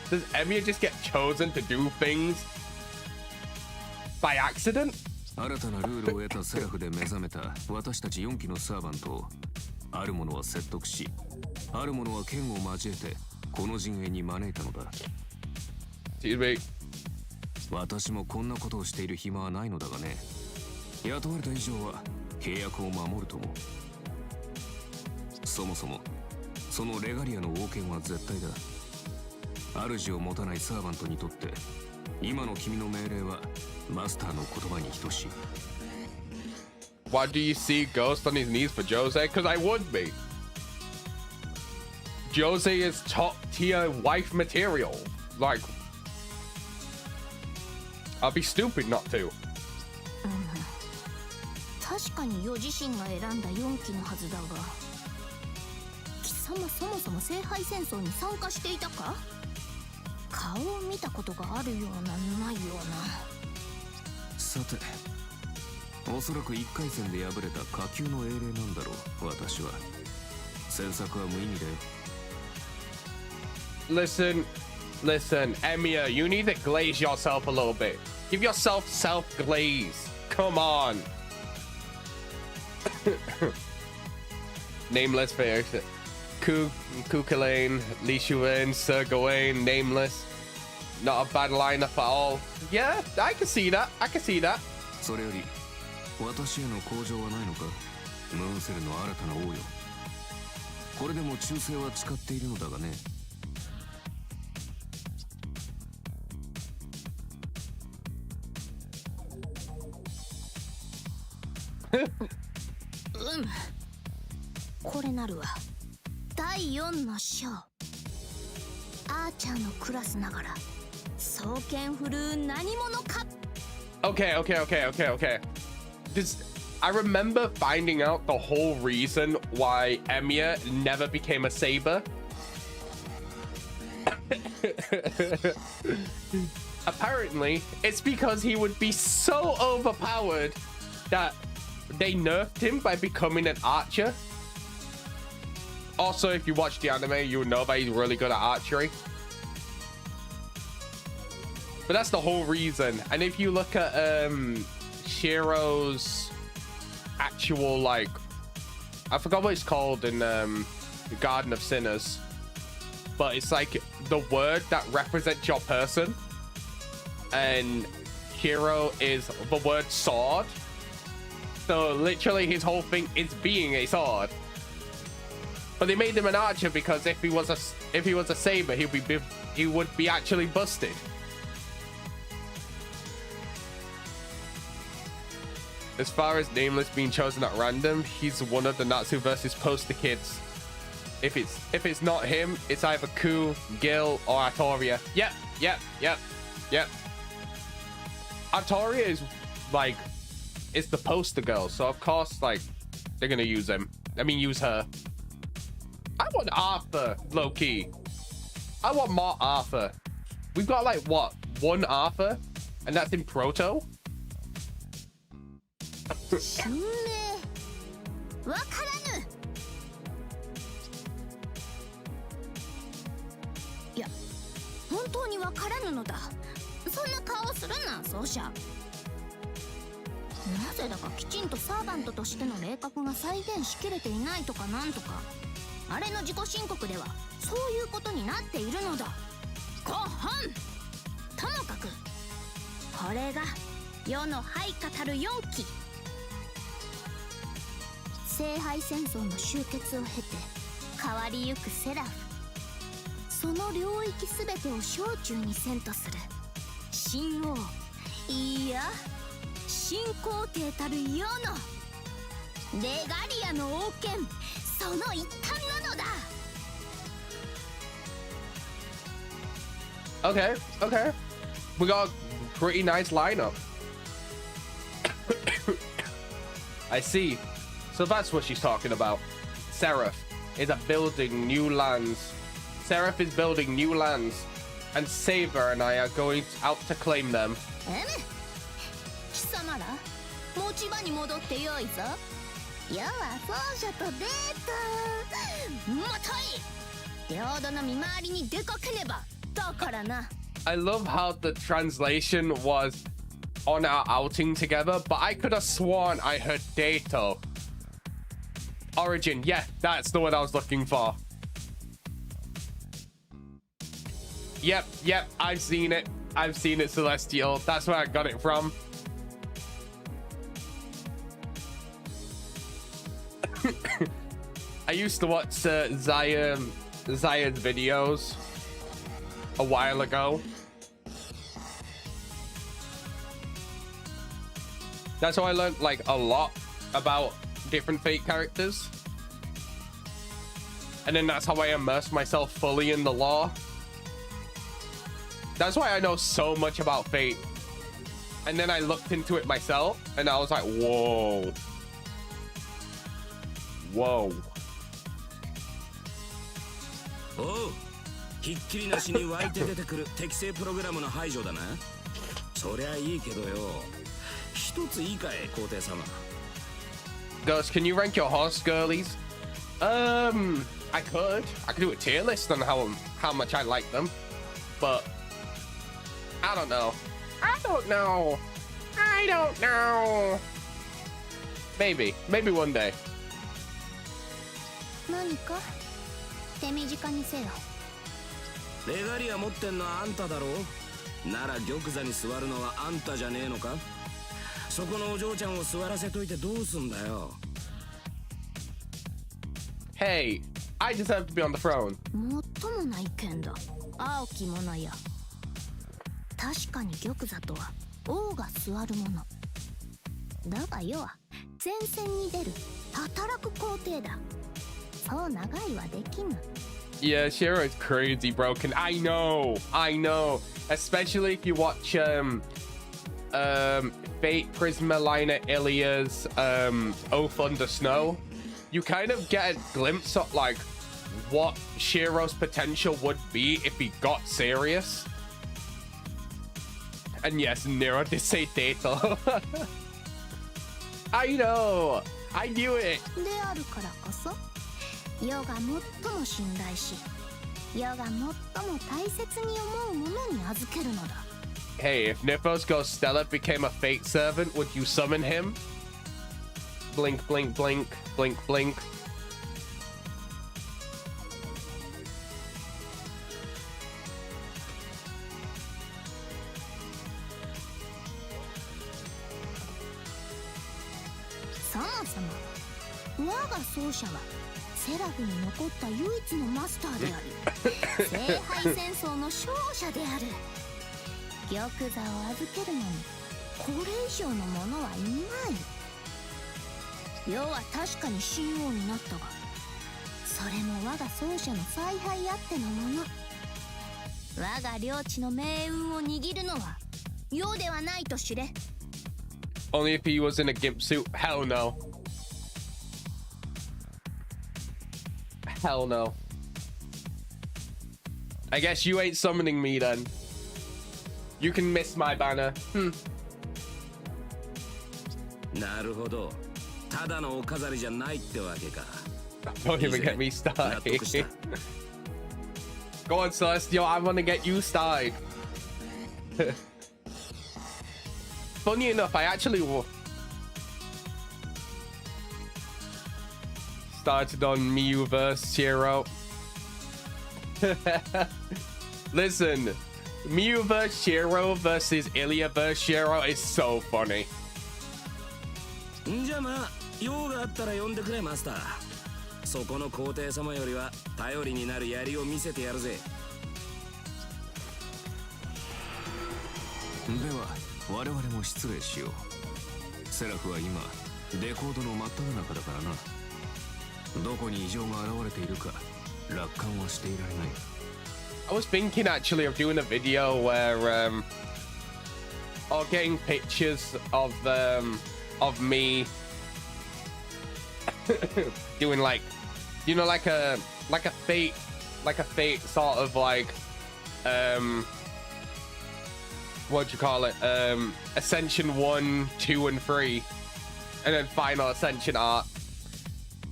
does Emiya just get chosen to do things by accident? 新たなルールを得たセラフで目覚めた私たち4機のサーバントを、ある者は説得し、ある者は剣を交えてこの陣営に招いたのだ。 Excuse me. 私もこんなことをしている暇はないのだがね。雇われた以上は契約を守るとも。そもそもそのレガリアの王権は絶対だ。主を持たないサーバントにとって今の君の命令はマスターの言葉に等しい。 Why do you see Ghost on his knees for Jose? Because I would be. Jose is top tier wife material. Like, I'll be stupid not to. 確かに余自身が選んだ4期のはずだが、貴様そもそも聖杯戦争に参加していたか？顔を見たことがあるようなないような。さて、おそらく1回戦で敗れた下級の英霊なんだろう。私は詮索は無意味だよ。 Listen, Emiya, you need to glaze yourself a little bit. Give yourself self-glaze. Come on. Nameless face. Kukulane, Li Shuan, Sir Gawain, Nameless. Not a bad lineup at all. Yeah, I can see that. I can see that. それより私への向上はないのか？ムーンセルの新たな王よ。これでも忠誠は誓っているのだがね。これなるわ。第4の章。アーチャーのクラスながら双剣振るう何者か。 Okay. I remember finding out the whole reason why Emiya never became a saber. Apparently, it's because he would be so overpowered that they nerfed him by becoming an archer. Also, if you watch the anime, you would know that he's really good at archery. But that's the whole reason. And if you look at Shiro's actual, like, I forgot what it's called in the Garden of Sinners, but it's like the word that represents your person, and Shiro is the word sword. So literally his whole thing is being a sword. But they made him an archer because if he was a saber, he would be actually busted. As far as Nameless being chosen at random, he's one of the Natsu versus poster kids. If it's not him, it's either Ku, Gil, or Artoria. Yep. Artoria is like, it's the poster girl, so of course, like, they're gonna use him. I mean, use her. I want Arthur, low-key. I want more Arthur. We've got like what, one Arthur, and that's in Proto. 神明わからぬ。いや、本当にわからぬのだ。そんな顔するな、奏者。なぜだかきちんとサーバントとしての霊格が再現しきれていないとかなんとか。あれの自己申告ではそういうことになっているのだ。ご本ともかくこれが世の配下たる4期。聖杯戦争の終結を経て変わりゆくセラフ、その領域すべてを小中に遷とする神王、いや新皇帝たる世のレガリアの王権、その一端なのだ。Okay. We got a pretty nice lineup. I see. So that's what she's talking about. Seraph is building new lands. Seraph is building new lands, and Saber and I are going out to claim them. 貴様ら、持ち場に戻ってよいぞ。世は奏者とデート。もとい。領土の見回りに出かけねば。だからな。I love how the translation was on our outing together, but I could have sworn I heard Dato. Origin, yeah, that's the one I was looking for. Yep, I've seen it, Celestial. That's where I got it from. I used to watch Zayad's videos a while ago. That's how I learned like a lot about different Fate characters, and then that's how I immersed myself fully in the lore. That's why I know so much about Fate. And then I looked into it myself and I was like, whoa, Whoa. おう、ひっきりなしに湧いて出てくる適正プログラムの排除だな。そりゃいいけどよ、一ついいかい皇帝様。 Ghost, can you rank your horse girlies? I could do a tier list on how much I like them, but I don't know. Maybe one day. 何か手短にせよ。レガリア持ってんのはあんただろう。なら玉座に座るのはあんたじゃねえのか。そこのお嬢ちゃんを座らせといてどうすんだよ。 Hey, I deserve to be on the throne. もっともな意見だ、青き者や。確かに玉座とは王が座るものだが、世は前線に出る働く皇帝だ。そう長いはできぬ。 Yeah, Shiro is crazy broken. I know. Especially if you watch Fate, Prisma, Liner, Ilia's Oath Under Snow. You kind of get a glimpse of like what Shiro's potential would be if he got serious. And yes, Nero did say Teto. I know. I knew it. であるからこそ、世が最も信頼し、世が最も大切に思うものに預けるのだ。 Hey, if Nifos Ghost Stella became a fate servant, would you summon him? Blink, blink, blink, blink, blink. So, 我が奏者はセラフに残った唯一のマスターであり、聖杯戦争の勝者である。玉座を預けるのにこれ以上のものはいない。世は確かに神王になったが、それも我が奏者の采配あってのもの。我が領地の命運を握るのは世ではないと知れ。 Only if he was in a gimp suit. Hell no. Hell no. I guess you ain't summoning me then. You can miss my banner. なるほど、ただのお飾りじゃないってわけか。 Don't even get me started. Go on, Celestial. I want to get you started. Funny enough, I actually started on Miyu vs. Shiro. Listen, Miyu vs. Shiro versus Ilya vs. Shiro is so funny. じゃあまあ、用があったら呼んでくれマスター。そこの皇帝様よりは頼りになる槍を見せてやるぜ。では我々も失礼しよう。セラフは今レコードの真っ只中だからな。どこに異常が現れているか楽観はしていられない。 I was thinking actually of doing a video where or getting pictures of me doing like, you know, like a fate sort of like what do you call it, Ascension 1, 2 and 3, and then final Ascension art.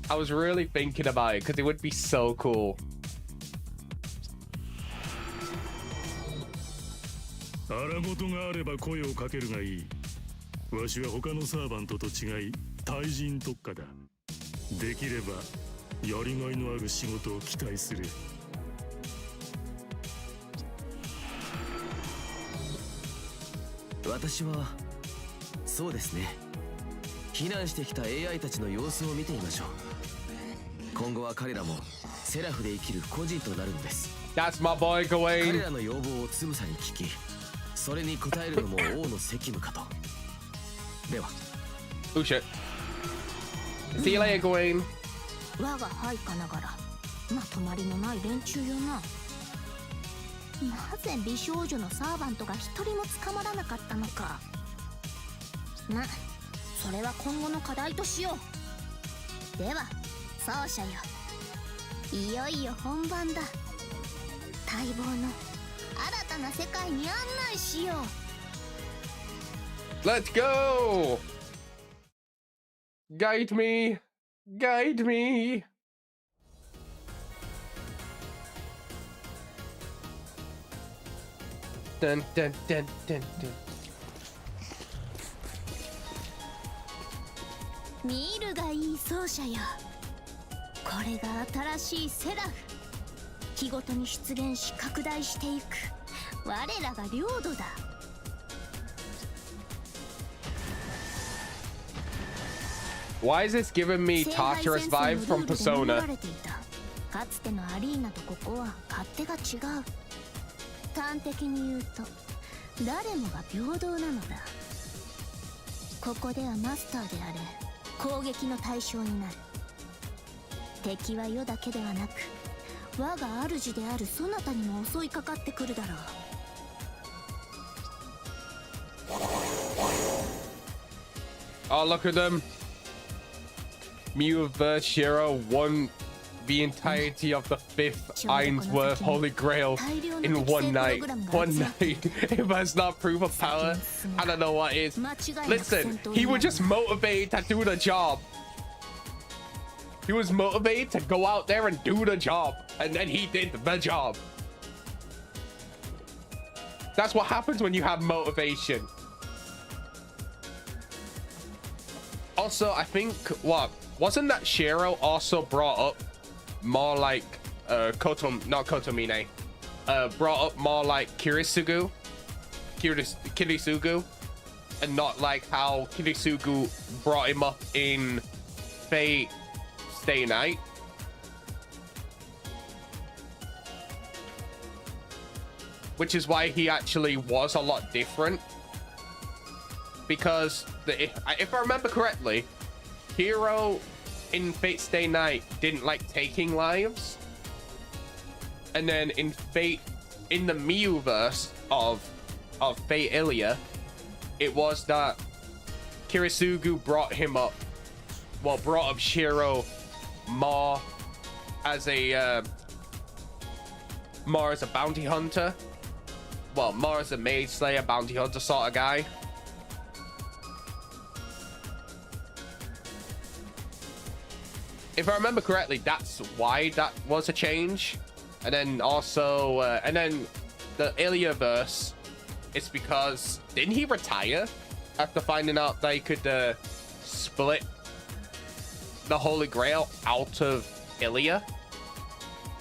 I was really thinking about it because it would be so cool. 荒事があれば声をかけるがいい。わしは他のサーバントと違い対人特化だ。できればやりがいのある仕事を期待する。私はそうですね。避難してきた AI たちの様子を見てみましょう。今後は彼らもセラフで生きる孤児となるのです。 That's my boy 彼 Gawain. らの要望をつぶさに聞き、それに応えるのも王の責務かと。では。 Oh shit. See you later, Gawain. 我が配下ながらまとまりのない連中よな。なぜ美少女のサーバントが一人も捕まらなかったのか。それは今後の課題としよう。では奏者よ、いよいよ本番だ。待望の新たな世界に案内しよう。 Let's go! Guide me! Guide me! Dun dun dun dun dun. 見るがいい奏者よ、これが新しいセラフ。日ごとに出現し拡大していく我らが領土だ。Why is this giving me torturous vibes from Persona? かつてのアリーナとここは勝手が違う。端的に言うと誰もが平等なのだ。ここではマスターであれ攻撃の対象になる。敵は世だけではなく我が主であるそなたにも襲いかかってくるだろう。Oh, look at them. Mew vs. Shiro won the entirety of the 5th Ainsworth Holy Grail in one night. One night. If that's not proof of power, I don't know what is. Listen, he was just motivated to do the job. He was motivated to go out there and do the job. And then he did the job. That's what happens when you have motivation. Also, I think, what? Wasn't that Shiro also brought up more like not Kotomine, brought up more like Kirisugu, and not like how Kirisugu brought him up in Fate Stay Night? Which is why he actually was a lot different. Because if I remember correctly, Hero in Fate Stay Night didn't like taking lives, and then in the Miuverse of Fate Ilia, it was that Kirisugu brought up Shiro more as a bounty hunter, more as a maid slayer bounty hunter sort of guy. If I remember correctly, that's why that was a change. And then also, and then the Iliaverse, it's because, didn't he retire after finding out they could split the Holy Grail out of Ilia?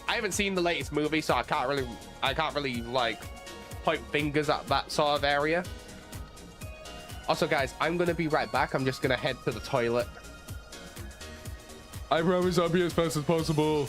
I haven't seen the latest movie, so I can't really like point fingers at that sort of area. Also, guys, I'm gonna be right back. I'm just gonna head to the toilet. I promise I'll be as fast as possible.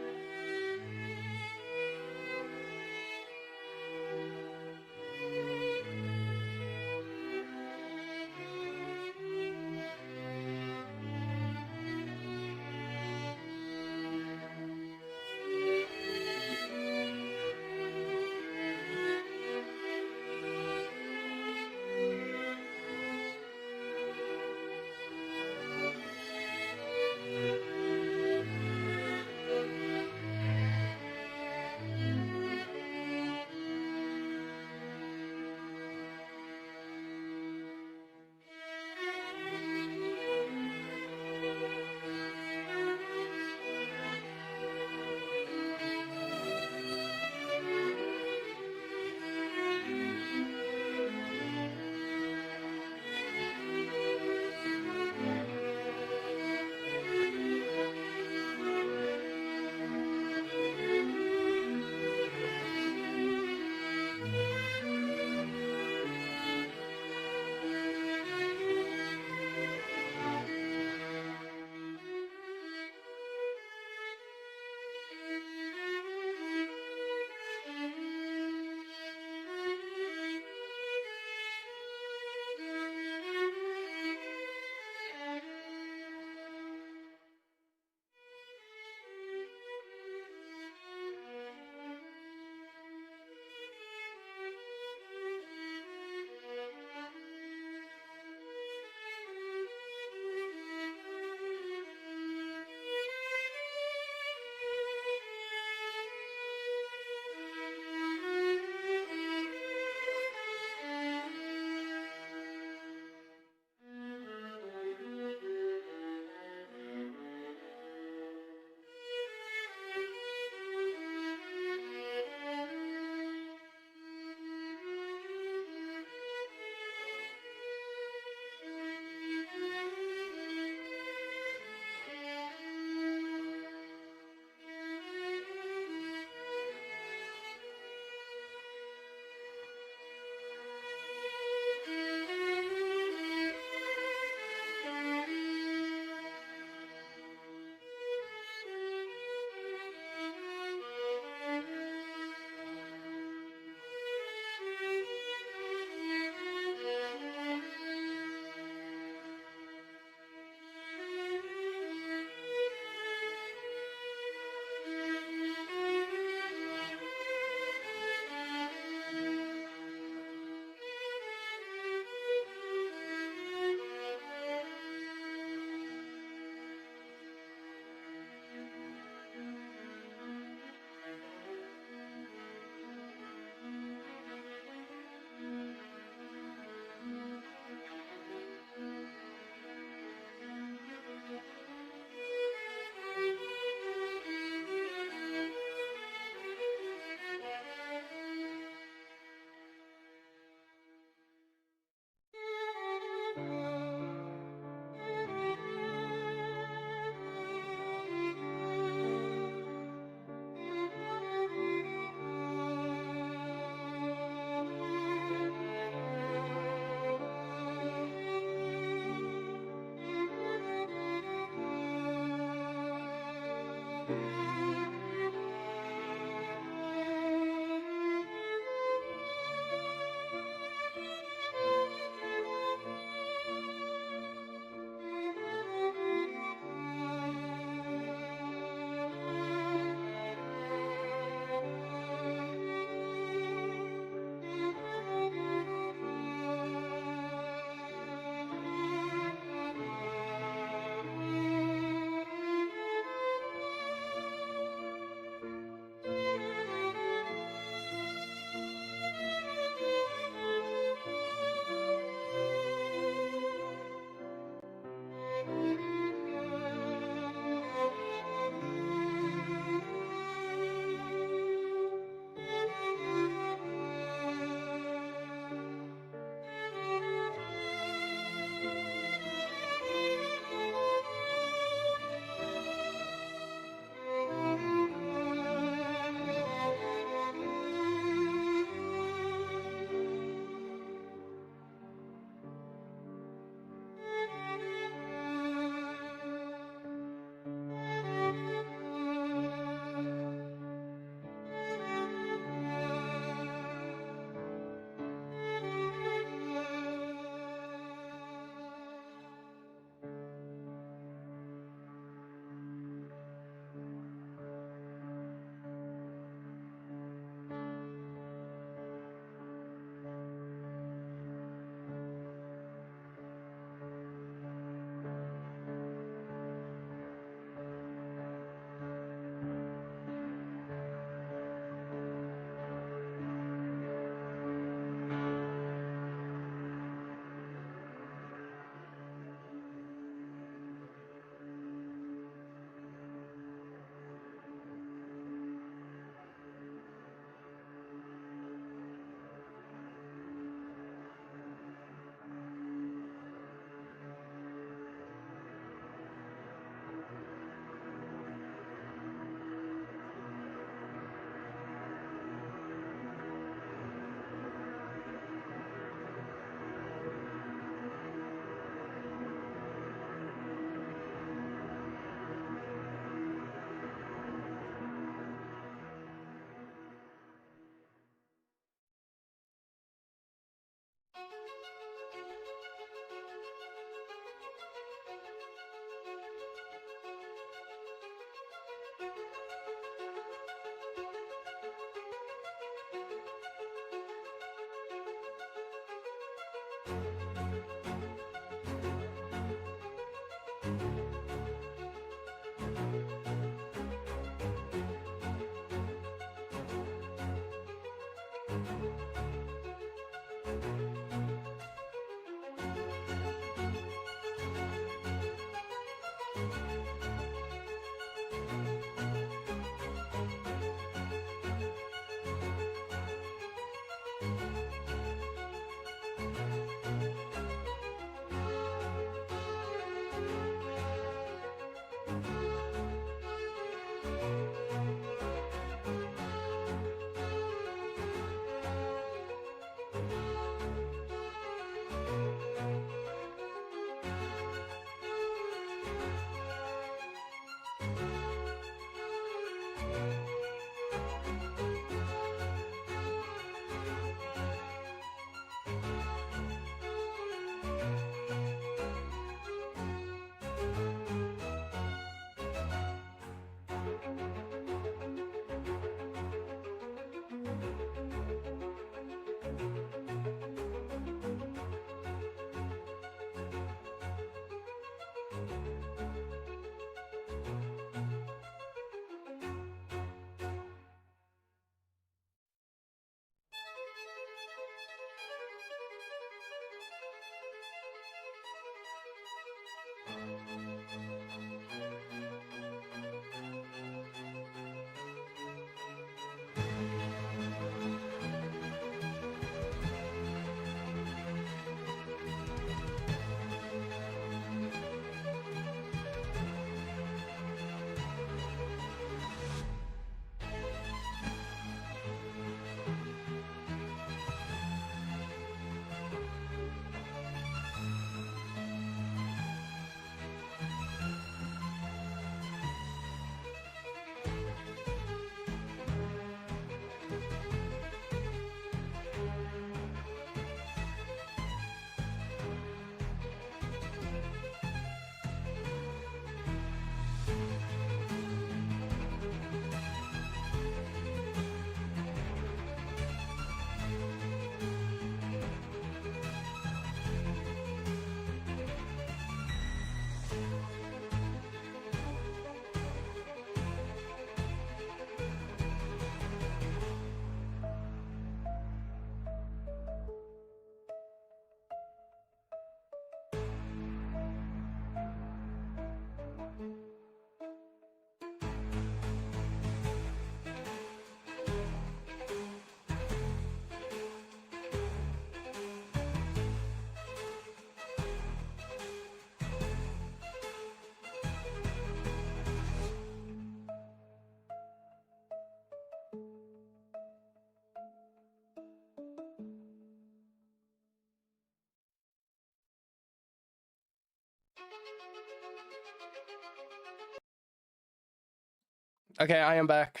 Okay, I am back.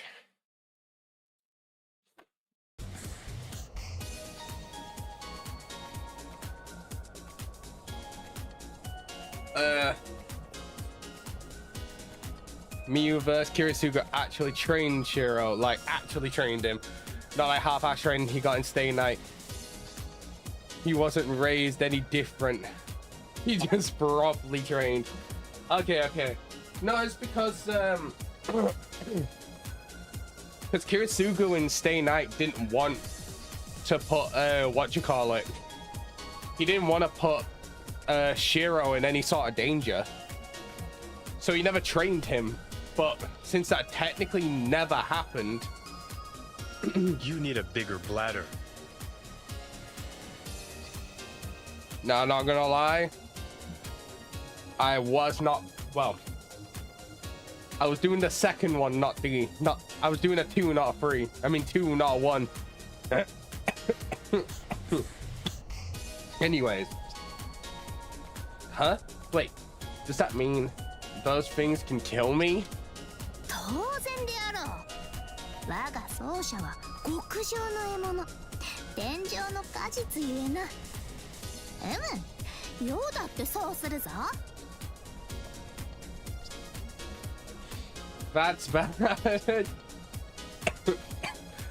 Miyu vs. Kirisuga actually trained Shiro, like actually trained him. Not like half-ass training he got in Stay Night. He wasn't raised any different. He just properly trained. Okay. No, it's because because Kirisuga in Stay Night didn't want to put he didn't want to put Shiro in any sort of danger, so he never trained him. But since that technically never happened, you need a bigger bladder. No, not gonna lie, I was not, well, I was doing the second one, I was doing a 2, not a 3. I mean 2, not a 1. Anyways, huh? Wait, does that mean those things can kill me? 当然であろう。我が奏者は極上の獲物、天上の果実ゆえな。M、ようだってそうするぞ。That's bad.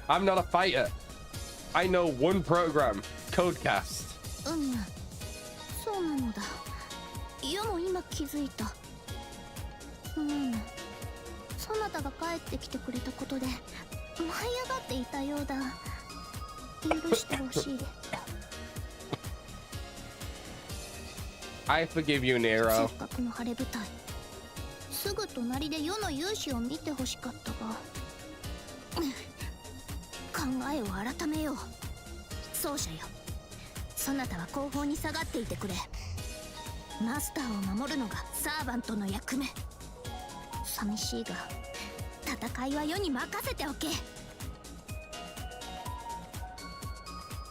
I'm not a fighter. I know one program, Codecast. そうなのだ。よも今気づいた。そなたが帰ってきてくれたことで舞い上がっていたようだ。許してほしい。I forgive you, Nero. せっかくの晴れ舞台、すぐ隣で世の勇姿を見てほしかったが、考えを改めよう。奏者よ、そなたは後方に下がっていてくれ。マスターを守るのがサーバントの役目。寂しいが戦いは世に任せておけ。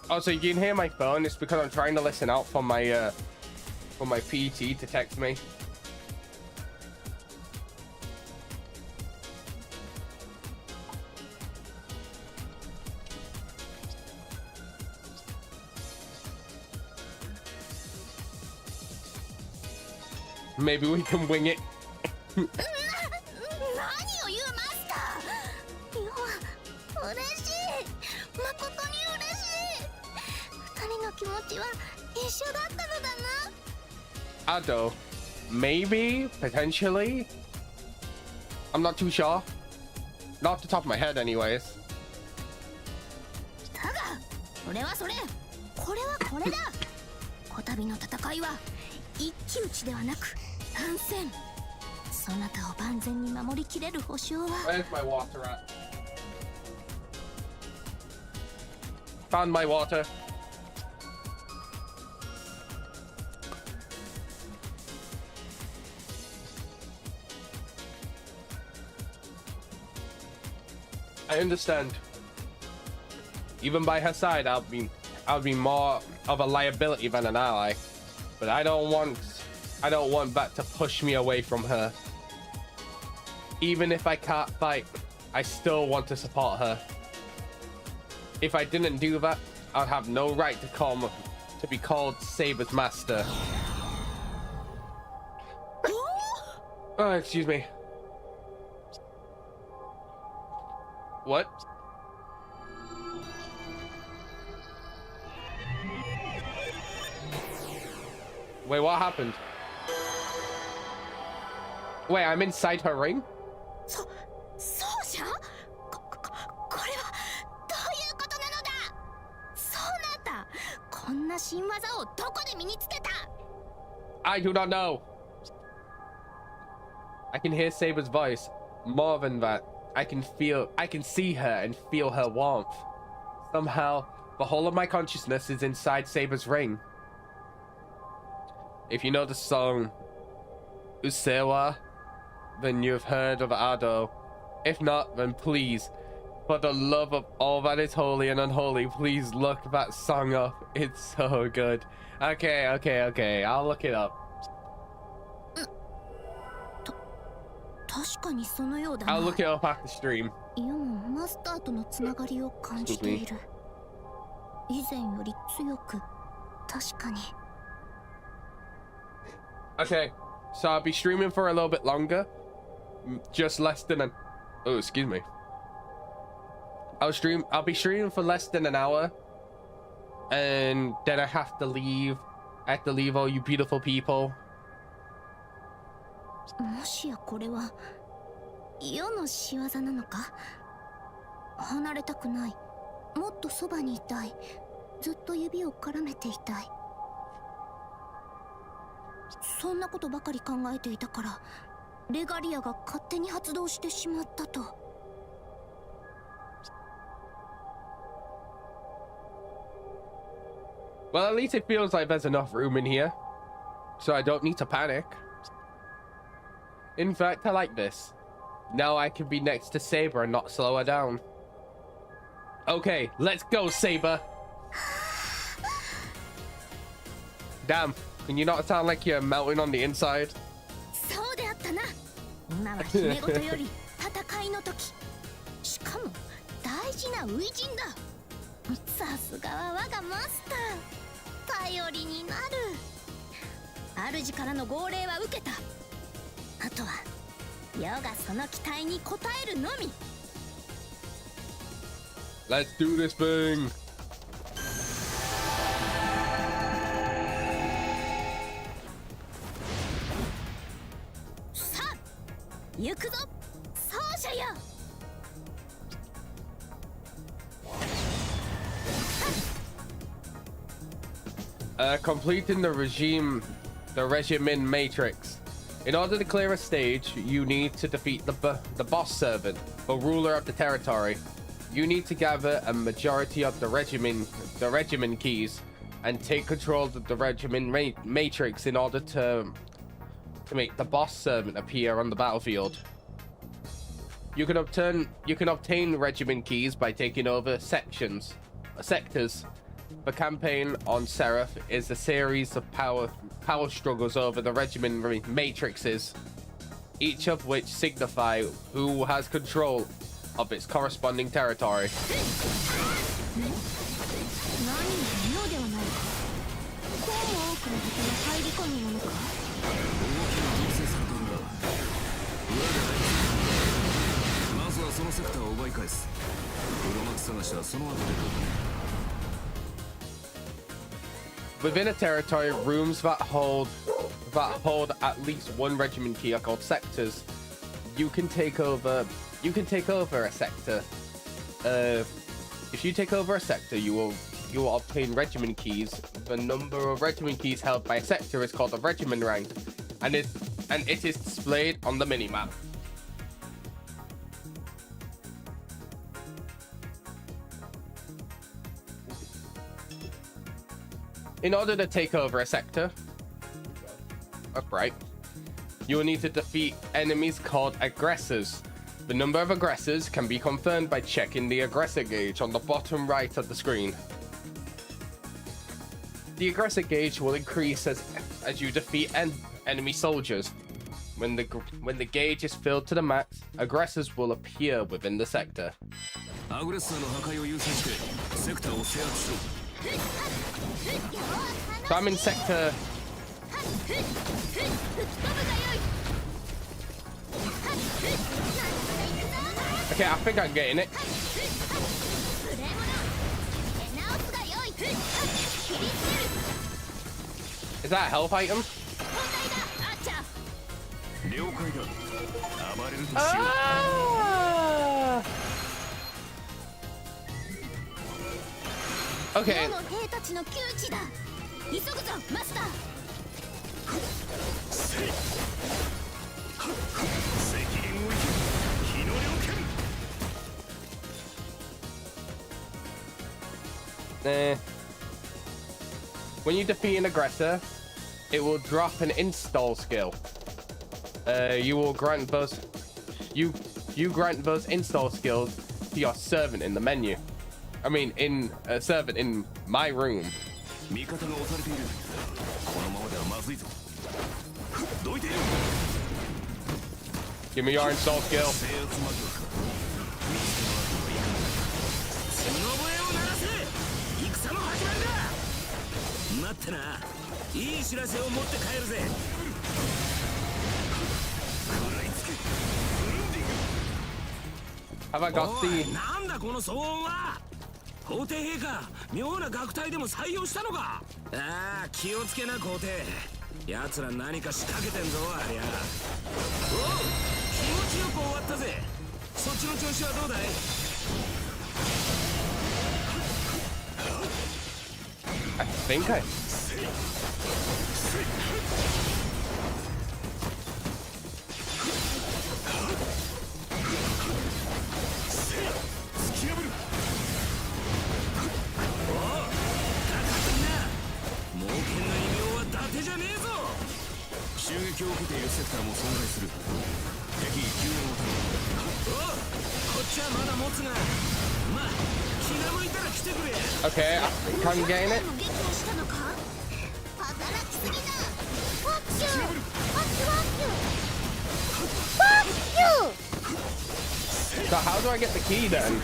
Oh, so you can hear my phone? It's because I'm trying to listen out for my PT to text me. Maybe we can wing it. 何を言うマスター。よ、嬉しい。誠に嬉しい。二人の気持ちは一緒だったのだな。Ado, maybe, potentially. I'm not too sure. Not off the top of my head, anyways. だが、それはそれ。これはこれだ。こたびの戦いは一騎打ちではなく反戦。そなたを万全に守りきれる保証は。 Where's my water at? Found my water. I understand. Even by her side, I'll be more of a liability than an ally. But I don't want that to push me away from her. Even if I can't fight, I still want to support her. If I didn't do that, I'd have no right to come to be called Saber's master. Oh, excuse me. What? Wait, what happened? Wait, I'm inside her ring? そうじゃん。これはどういうことなのだ。そうなった。こんな新技をどこで身につけた。 I do not know. I can hear Saber's voice. More than that, I can see her and feel her warmth. Somehow, the whole of my consciousness is inside Saber's ring. If you know the song Usewa, then you've heard of Ado. If not, then please, for the love of all that is holy and unholy, please look that song up. It's so good. Okay, I'll look it up. 確かにそのようだな。 I'll look it up after stream. イオもマスターとのつながりを感じている。以前より強く、確かに。 Okay, so I'll be streaming for a little bit longer. Just less than an... Oh, excuse me. I'll be streaming for less than an hour. And then I have to leave. I have to leave all you beautiful people. もしやこれは世の仕業なのか。離れたくない。もっとそばにいたい。ずっと指を絡めていたい。そんなことばかり考えていたから、レガリアが勝手に発動してしまったと。Well, at least it feels like there's enough room in here. So I don't need to panic. In fact, I like this. Now I can be next to Saber and not slow her down. Okay, let's go, Saber. Damn, can you not sound like you're melting on the inside? そうであったな。今は姫事より戦いの時。しかも大事な初陣だ。さすがは我がマスター。頼りになる。主からの号令は受けた。あとは世がその期待に応えるのみ。 Let's do this thing. さあ行くぞ奏者よ。Completing the regimen matrix. In order to clear a stage, you need to defeat the boss servant, the ruler of the territory. You need to gather a majority of the regimen keys and take control of the regimen matrix in order to make the boss servant appear on the battlefield. You can obtain regimen keys by taking over sectors. The campaign on Seraph is a series of power struggles over the regimen matrices, each of which signify who has control of its corresponding territory. 何も妙ではないか。こうも多くの敵が入り込むものか。まずはそのセクターを奪い返す。黒幕探しはその後でどうか。 Within a territory, rooms that hold at least one regiment key are called sectors. You can take over a sector. If you take over a sector, you will obtain regiment keys. The number of regiment keys held by a sector is called a regiment rank, and it is displayed on the minimap. In order to take over a sector, upright, you will need to defeat enemies called aggressors. The number of aggressors can be confirmed by checking the aggressor gauge on the bottom right of the screen. The aggressor gauge will increase as you defeat enemy soldiers. When the gauge is filled to the max, aggressors will appear within the sector. アグレッサーの破壊を優先してセクターを制圧しろ。 So I'm in sector. Okay, I think I'm getting it. Is that a health item? Ah! Okay. When you defeat an aggressor, it will drop an install skill. You will grant those grant those install skills to your servant in the menu. I mean, in a servant in my room. Give me your install skill. Have I got the... 皇帝陛下、妙な楽隊でも採用したのか。ああ、気をつけな皇帝。奴ら何か仕掛けてんぞありゃ。おう、気持ちよく終わったぜ。そっちの調子はどうだい。I think I... Okay, I think I'm getting it. So how do I get the key then?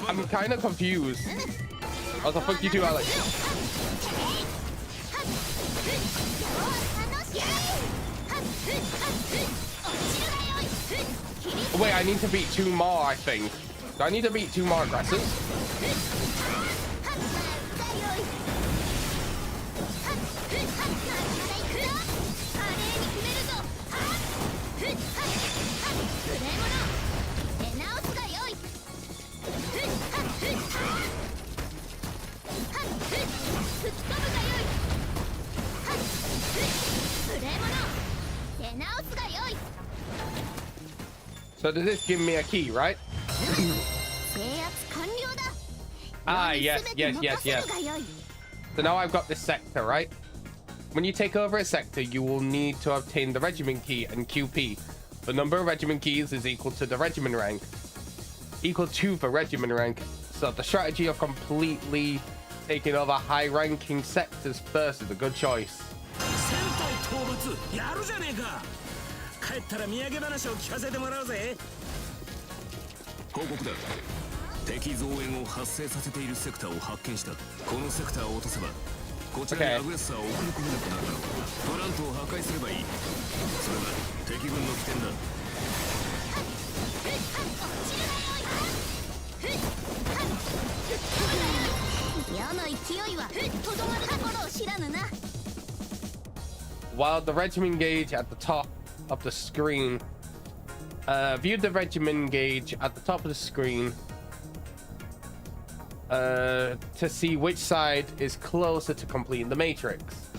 I'm kind of confused. What the fuck you do, Alex? Wait, I need to beat 2 more, I think. Do I need to beat 2 more aggressors? So does this give me a key, right? Ah, yes. So now I've got this sector, right? When you take over a sector, you will need to obtain the regiment key and QP. The number of regiment keys is equal to the regiment rank. Equal to the regiment rank. So the strategy of completely taking over high-ranking sectors first is a good choice. 帰ったら土産話を聞かせてもらうぜ。報告だ。敵増援を発生させているセクターを発見した。このセクターを落とせばこちらにアグレッサーを送り込めなくなるだろう。プラントを破壊すればいい。それが敵軍の起点だ。矢の勢いはとどまるところを知らぬな。While the regiment gauge at the top of the screen, view the regiment gauge at the top of the screen to see which side is closer to completing the matrix.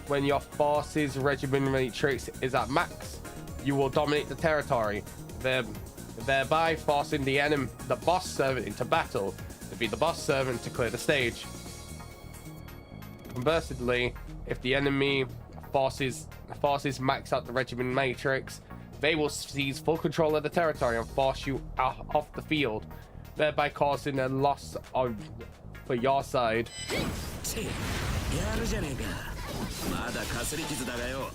When your force's regiment matrix is at max, you will dominate the territory, thereby forcing the boss servant into battle. Defeat the boss servant to clear the stage. Conversely, if the enemy forces max out the regiment matrix, they will seize full control of the territory and force you off the field, thereby causing a loss for your side. やるじゃねえか。まだかすり傷だがよ。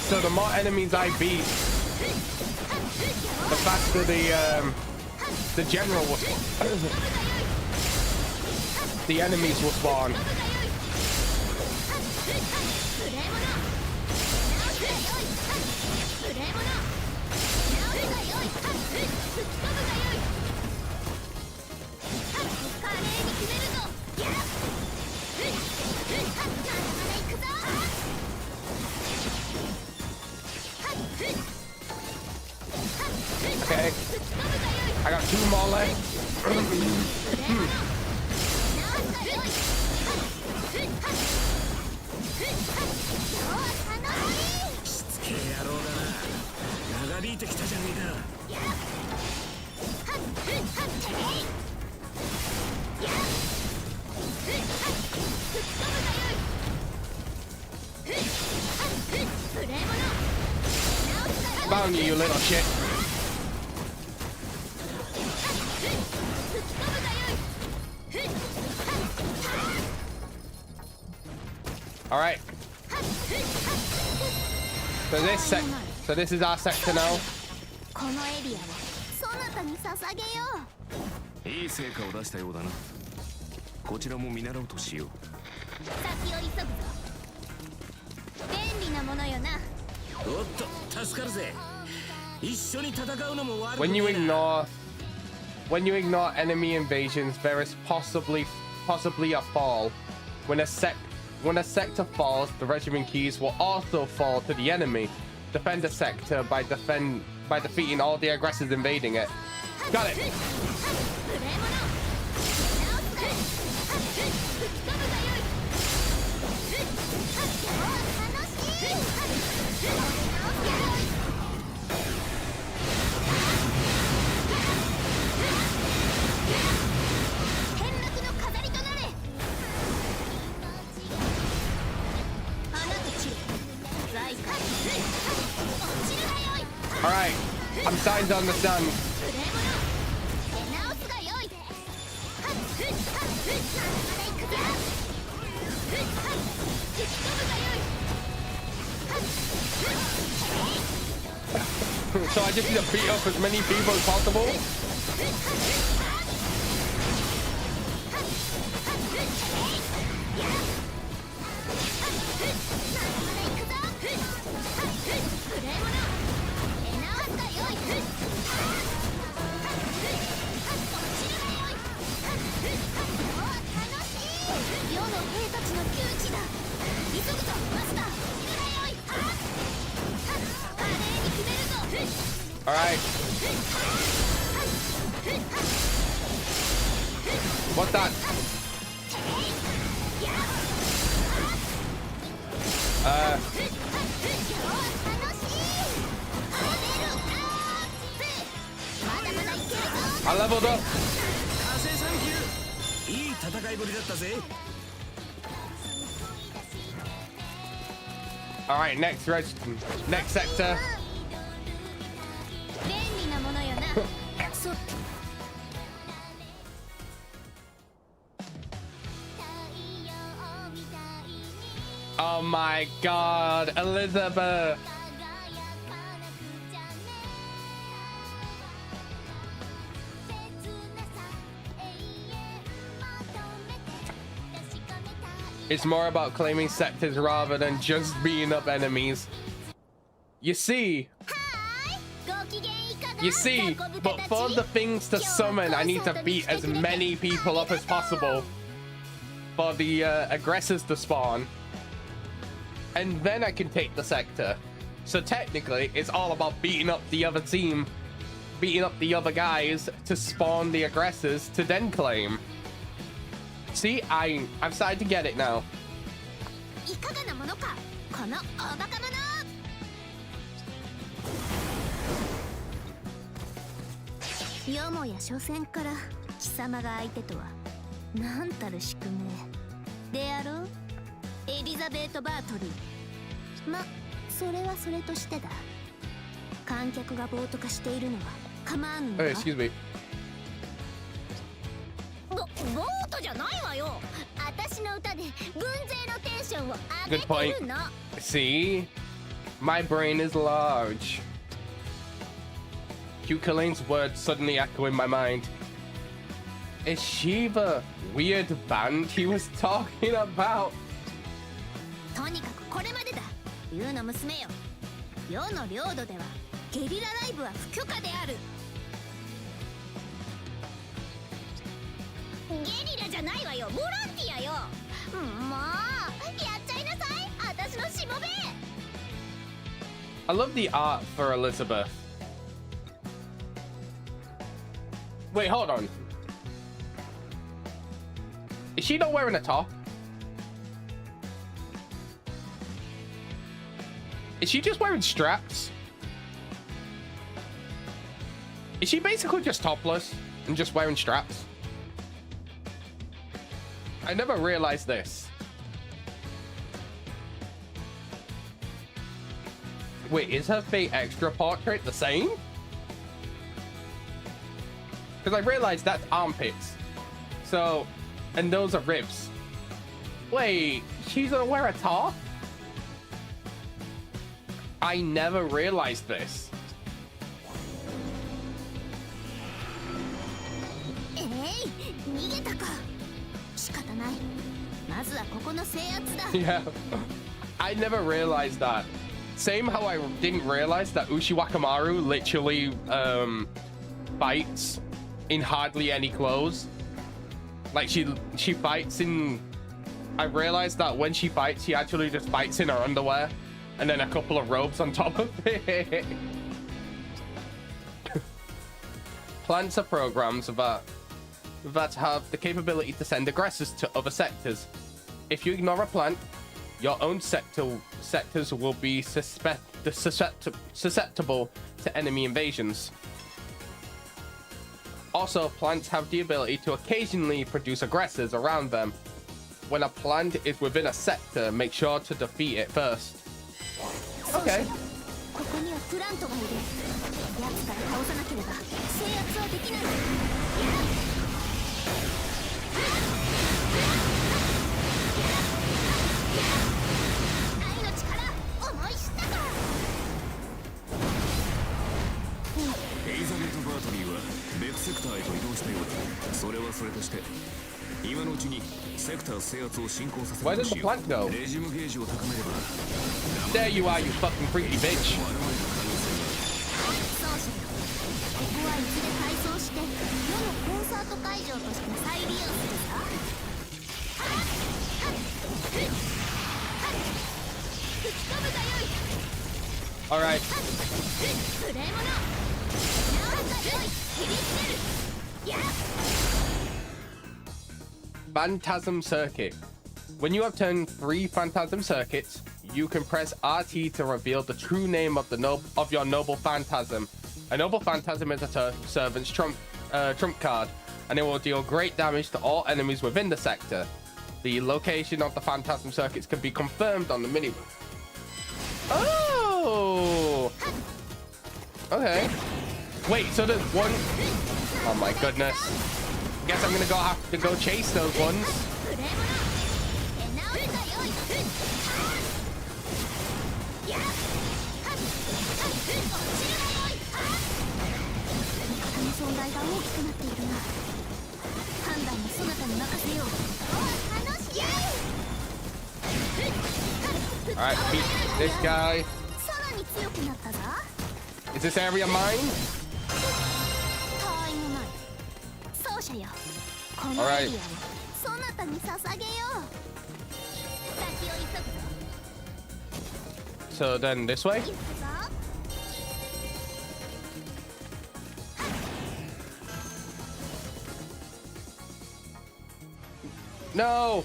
So the more enemies I beat, the faster the general will the enemies will spawn. Okay, I got 2 more left. Found you, you little shit. All right. So this is our sector now. このエリアをそなたに捧げよう。いい成果を出したようだな。こちらも見習おうとしよう。先を急ぐぞ。便利なものよな。おっと助かるぜ。一緒に戦うのも悪く When ね you えな。 ignore enemy invasions, there is possibly a fall. When a sector falls, the regiment keys will also fall to the enemy. Defend the sector by defeating all the aggressors invading it. Got it. All right, I'm starting to understand. So I just need to beat up as many people as possible. All right. What's that? I leveled up. All right, next sector. Oh my God, Elizabeth. It's more about claiming sectors rather than just beating up enemies. You see, but for the things to summon, I need to beat as many people up as possible for the aggressors to spawn. And then I can take the sector. So technically, it's all about beating up the other team, beating up the other guys to spawn the aggressors to then claim. See, I'm starting to get it now. いかがなものか、このおバカ者。よもや初戦から貴様が相手とは何たる宿命であろう、エリザベート・バートリー。ま、それはそれとしてだ。観客が暴徒化しているのは構わぬのか。Excuse me. ボートじゃないわよ。私の歌で軍勢のテンションを上げ Good て point. るの。See, my brain is large. Cuculane's words suddenly echo in my mind. Is she the weird band he was talking about? とにかくこれまでだ。竜の娘よ。世の領土ではゲリラライブは不許可である。ゲリラじゃないわよ。ボランティアよ。もうやっちゃいなさい。私のしもべ。I love the art for Elizabeth. Wait, hold on. Is she not wearing a top? Is she just wearing straps? Is she basically just topless and just wearing straps? I never realized this. Wait, is her Fate Extra portrait the same? Because I realized that's armpits. So, and those are ribs. Wait, she's gonna wear a top? I never realized this. Yeah, I never realized that. Same how I didn't realize that Ushiwakamaru literally fights in hardly any clothes. Like she fights in. I realized that when she fights, she actually just fights in her underwear and then a couple of robes on top of it. Plants are programs that have the capability to send aggressors to other sectors. If you ignore a plant, your own sectors will be susceptible to enemy invasions. Also, plants have the ability to occasionally produce aggressors around them. When a plant is within a sector, make sure to defeat it first. Okay. セクターへと移動したようだ。それはそれとして今のうちにセクター制圧を進行させ Where る did と the しよ plant go? う。レジムゲージを高めれば There you are, you fucking freaky bitch. 現れる可能性がある。そうしよう。ここはいずれ改装して世のコンサート会場として再利用するさ。吹き飛ぶがよい。 Alright. 無礼者。なんかよい。切りつける。やっ。 Phantasm Circuit. When you have turned 3 Phantasm Circuits, you can press RT to reveal the true name of your Noble Phantasm. A Noble Phantasm is a servant's trump card, and it will deal great damage to all enemies within the sector. The location of the Phantasm Circuits can be confirmed on the minimap. Oh! Okay. Wait, so there's one... Oh my goodness. Guess I'm gonna have to go chase those ones. 無礼者。手直しがよい。やっ。落ちるがよい。味方の存在が大きくなっているな。判断もそなたに任せよう。おい、楽しい。 Alright, beat this guy. さらに強くなったぞ。 Is this area mine? たわいもない。奏者よ。このエリアをそなたに捧げよう。先を急ぐぞ。 So then this way? 行くぞ。 No!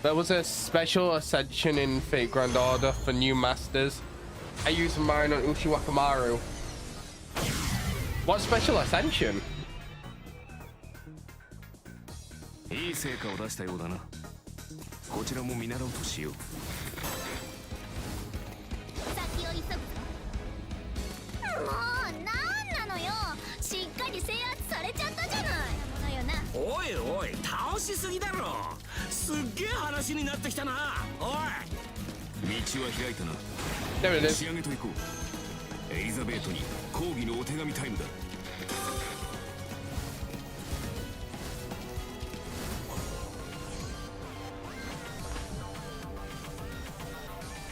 There was a special ascension in Fate Grand Order for new masters. I used mine on Ushiwakamaru. What special ascension? いい成果を出したようだな。こちらも見習おうとしよう。先を急ぐぞ。もうなんなのよ。しっかり制圧されちゃったじゃない。ものよな。おいおい、倒しすぎだろ。すっげえ話になってきたな。おい、道は開いたな。 There it 仕 is. 上げといこう。エリザベートに抗議のお手紙タイムだ。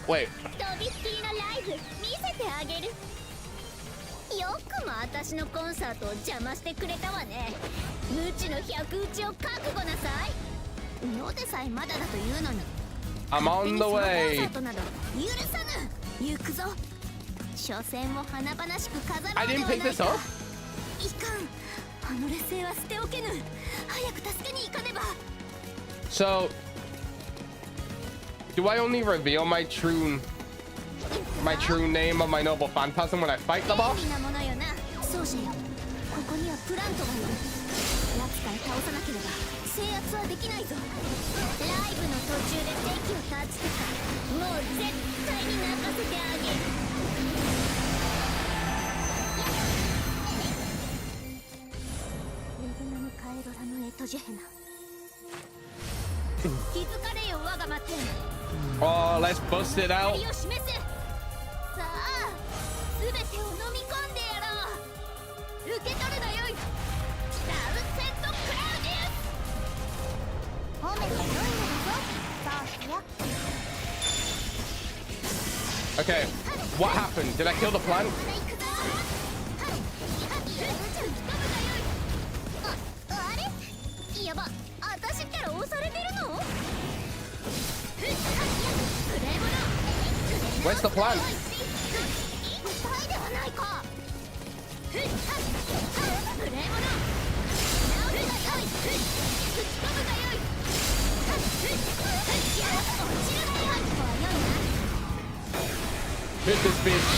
Wait. とびっきりのライフ見せてあげる。よくも私のコンサートを邪魔してくれたわね。無知の百打ちを覚悟なさい。世でさえまだだというのに。 I'm on the コンサ way. ートなど許さぬ。行くぞ。所詮も華々しく飾ろ I うで didn't はな pick い this か。 up. いかん。あの劣勢は捨ておけぬ。早く助けに行かねば。 So, do I only reveal my true name of my noble phantasm when I fight the boss? 便利なものよな。奏者よ。ここにはプラントがいる。奴から倒さなければ制圧はできないぞ。ライブの途中で敵を断ちてか。もう絶対に泣かせてあげる。レグナムカエロラのエトジェヘナ。気づかれよ我が待て。 Oh, let's bust it out. 光を示せ。さあ、すべてを飲み込んでやろう。受け取るがよい。ダウンセットクラウディウス。褒めてよいのだぞ。そうしよ。 Okay, what happened? Did I kill the plant? 行くぞ。あれ？やば、私ったら押されてるのWhere's the plant? 痛いではないか。無礼者。直るがよい。吹き飛ぶがよい。落ちるがよい。こはよいな。 Hit this bitch.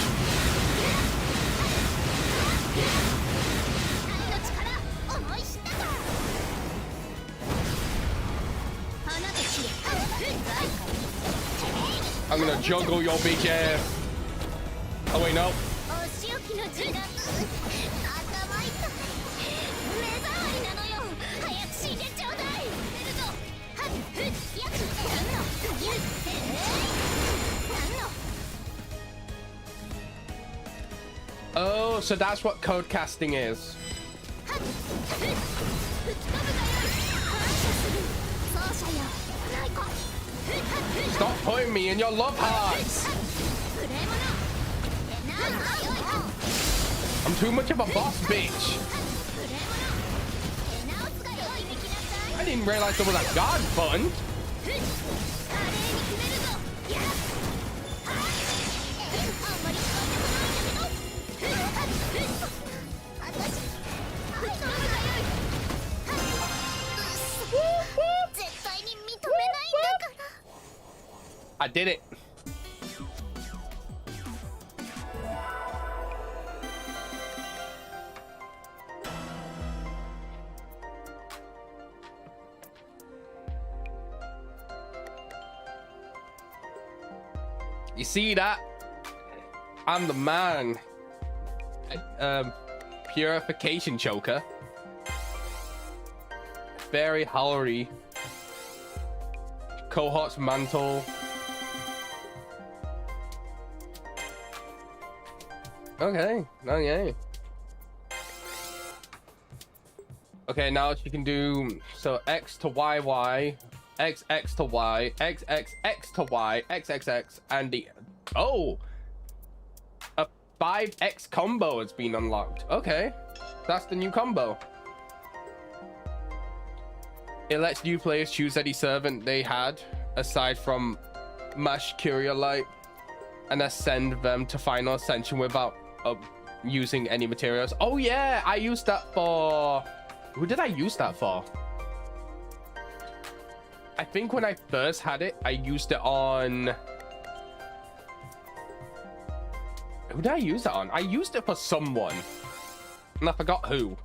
光の力思い知ったか。花で切れ。I'm gonna juggle your bitch ass. Oh wait, no. お仕置きの時間。頭痛い。目障りなのよ。早く死んでちょうだい。出るぞ。はっふっやっなんの。なんの。Oh, so that's what code casting is. Stop putting me in your love hearts. I'm too much of a boss bitch. I didn't realize there was a guard button. I did it. You see that? I'm the man. Purification choker. Very Hallery. Cohort's mantle. Okay, okay. Okay, now she can do so X to Y, X to Y, X to Y, X, and the a 5X combo has been unlocked. Okay, that's the new combo. It lets new players choose any servant they had aside from Mash Curia Light and ascend them to final ascension without using any materials. Oh yeah, I used that for... Who did I use that for? I think when I first had it, I used it on... Who did I use it on? I used it for someone. And I forgot who.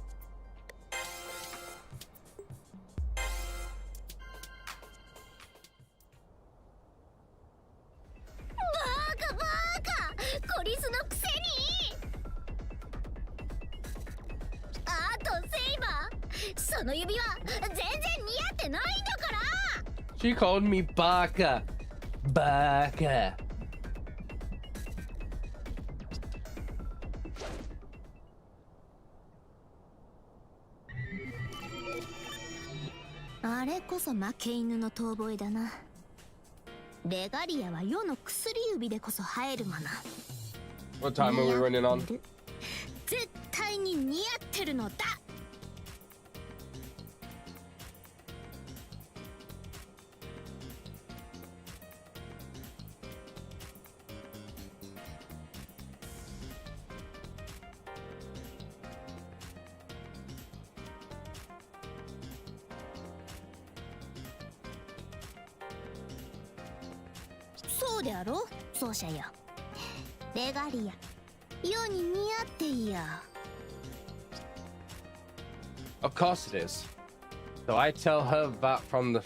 She called me Baka. Baka. What time are we running on? 絶対に似合ってるのだ。そうであろう、奏者よ。レガリア、世に似合っていや。Of course it is. So I tell her that from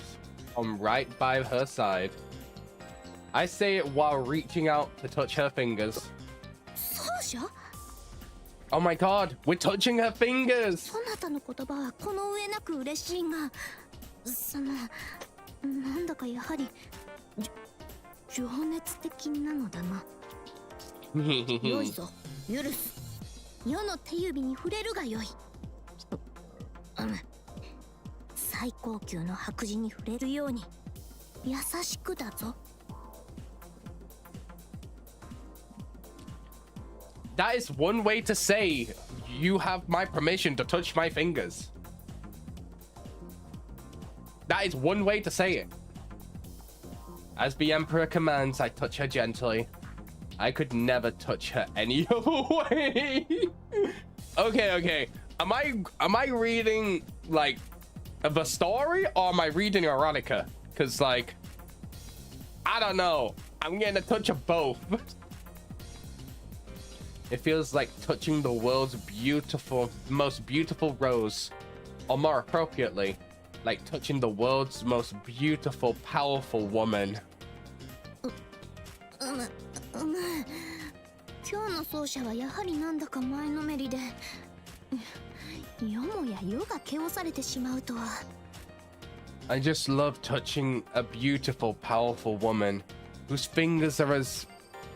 right by her side. I say it while reaching out to touch her fingers. 奏者? Oh my god, we're touching her fingers! そなたの言葉はこの上なく嬉しいが、なんだかやはり情熱的なのだな。よいぞ、許す。世の手指に触れるがよい。最高級の白磁に触れるように優しくだぞ。That is one way to say you have my permission to touch my fingers. That is one way to say it. As the Emperor commands, I touch her gently. I could never touch her any other way. Okay. Am I reading like the story or am I reading erotica? Cause like, I don't know. I'm getting a touch of both. It feels like touching the world's most beautiful rose, or more appropriately, like touching the world's most beautiful, powerful woman. 今日の奏者はやはりなんだか前のめりで、よもや世が汚されてしまうとは。I just love touching a beautiful, powerful woman whose fingers are as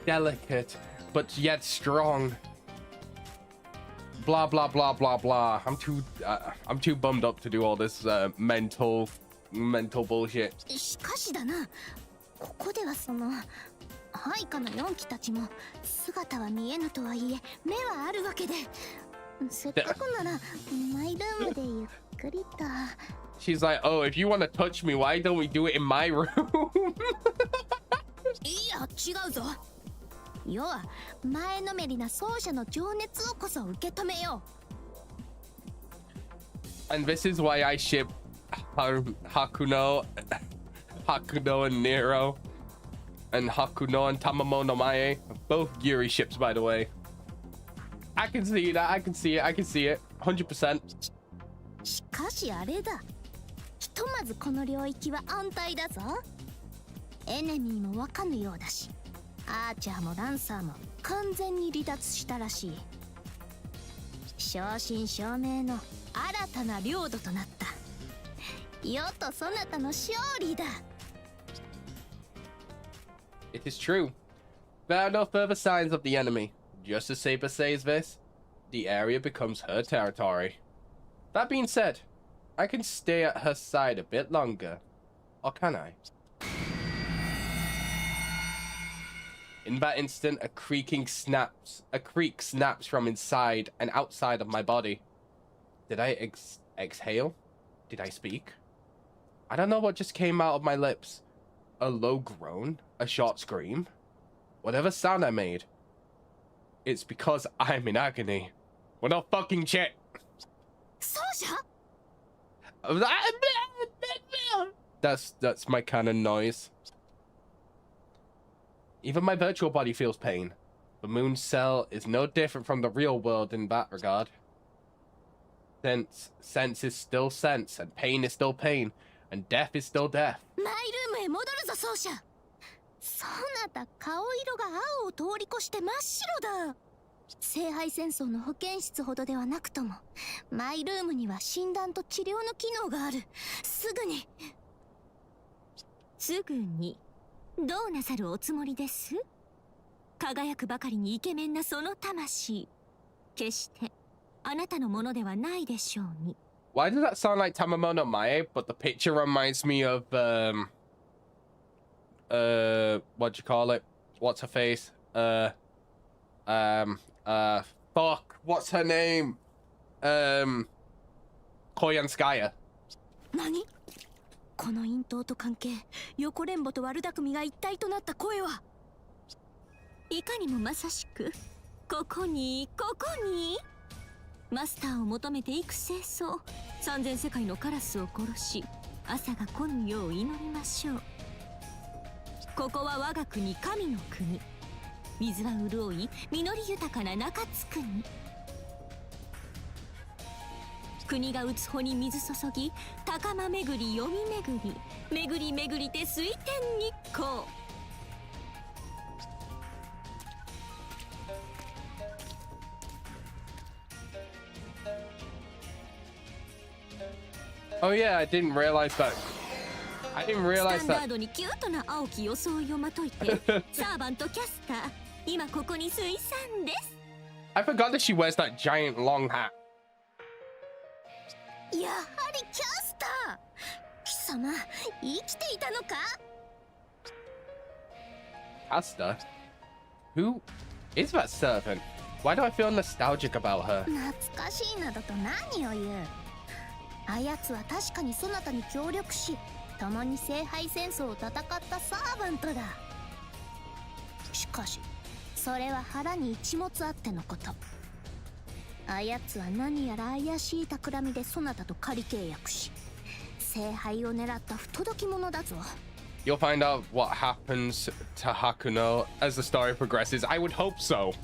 delicate but yet strong. blah blah blah blah blah. I'm too bummed up to do all this mental bullshit. しかしだな、ここではその配下の4機たちも姿は見えぬとはいえ目はあるわけで、せっかくならマイルームでゆっくりと。 She's like, oh, if you want to touch me, why don't we do it in my room? いや違うぞ。要は前のめりな奏者の情熱をこそ受け止めよう。 And this is why I ship Hakuno and Nero, and Hakuno and Tamamo no Mae, both Yuri ships, by the way. I can see that. I can see it. 100%. しかしあれだ、ひとまずこの領域は安泰だぞ。エネミーもわかぬようだし、アーチャーもランサーも完全に離脱したらしい。正真正銘の新たな領土となった。よとそなたの勝利だ。 It is true. There are no further signs of the enemy. Just as Saber says this, the area becomes her territory. That being said, I can stay at her side a bit longer. Or can I? In that instant, a creak snaps from inside and outside of my body. Did I exhale? Did I speak? I don't know what just came out of my lips. A low groan? A short scream? Whatever sound I made, it's because I'm in agony. Well, no fucking shit. そうじゃ。 That's my kind of noise. Even my virtual body feels pain. The moon cell is no different from the real world in that regard. Sense is still sense, and pain is still pain, and death is still death. マイルームへ戻るぞ奏者。そなた顔色が青を通り越して真っ白だ。聖杯戦争の保健室ほどではなくとも、マイルームには診断と治療の機能がある。すぐにどうなさるおつもりです？輝くばかりにイケメンなその魂、決してあなたのものではないでしょうに。 Why does that sound like Tamamo no Mae, but the picture reminds me of what'd you call it? What's her face? Fuck, what's her name? Koyanskaya. 何？この陰頭と関係、横連母と悪巧みが一体となった声は、いかにもまさしくここにマスターを求めて幾清掃3000世界のカラスを殺し、朝が来ぬよう祈りましょう。ここは我が国神の国、水は潤い実り豊かな中津国。国が打つ穂に水注ぎ、高間巡り読み巡り、巡り巡りて水天日光。 Oh yeah, I didn't realize that. スタンダードにキュートな青き装いをまといて、サーバントキャスター、今ここに水産です。 I forgot that she wears that giant long hat. やはりキャスター、貴様生きていたのか？ Asta? Who is that servant? Why do I feel nostalgic about her? 懐かしいなどと何を言う。あやつは確かにそなたに協力し、共に聖杯戦争を戦ったサーバントだ。しかしそれは腹に一物あってのこと。あやつは何やら怪しい企みでそなたと仮契約し、聖杯を狙った不届き者だぞ。 You'll find out what happens to Hakuno as the story progresses. I would hope so.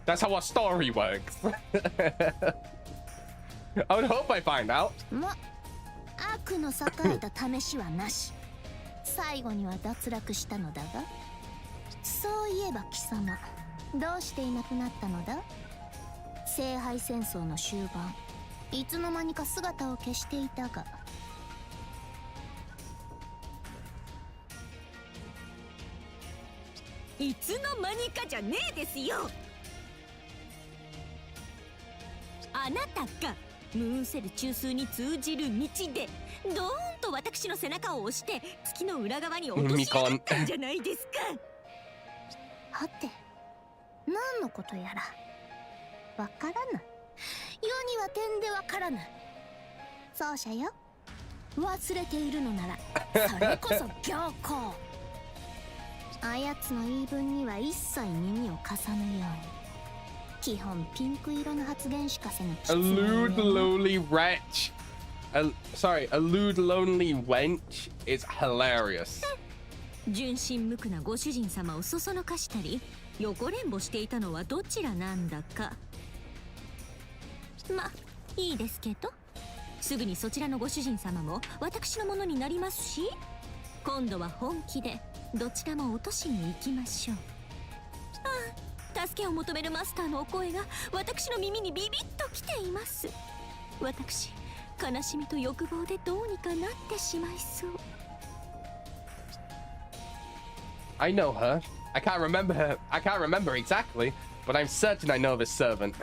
That's how a story works. I would hope I find out. も悪の栄えた試しはなし。最後には脱落したのだが、そういえば貴様、どうしていなくなったのだ？聖杯戦争の終盤、いつの間にか姿を消していたが。いつの間にかじゃねえですよ。あなたがムーンセル中枢に通じる道でドーンと私の背中を押して月の裏側に落としやがったんじゃないですか。はて、何のことやらわからぬ。世には点でわからぬ。そうじゃよ。忘れているのならそれこそ強行。あやつの言い分には一切耳を貸さぬように。基本ピンク色の発言しかせぬ。A lewd lonely wretch. Sorry, a lewd lonely wench is hilarious. 純真無垢なご主人様をそそのかしたり横連母していたのはどちらなんだか。ま、いいですけど、すぐにそちらのご主人様も私のものになりますし、今度は本気でどちらも落としに行きましょう。ああ、助けを求めるマスターのお声が私の耳にビビッときています。私、悲しみと欲望でどうにかなってしまいそう。I know her. I can't remember her. I can't remember exactly, but I'm certain I know this servant.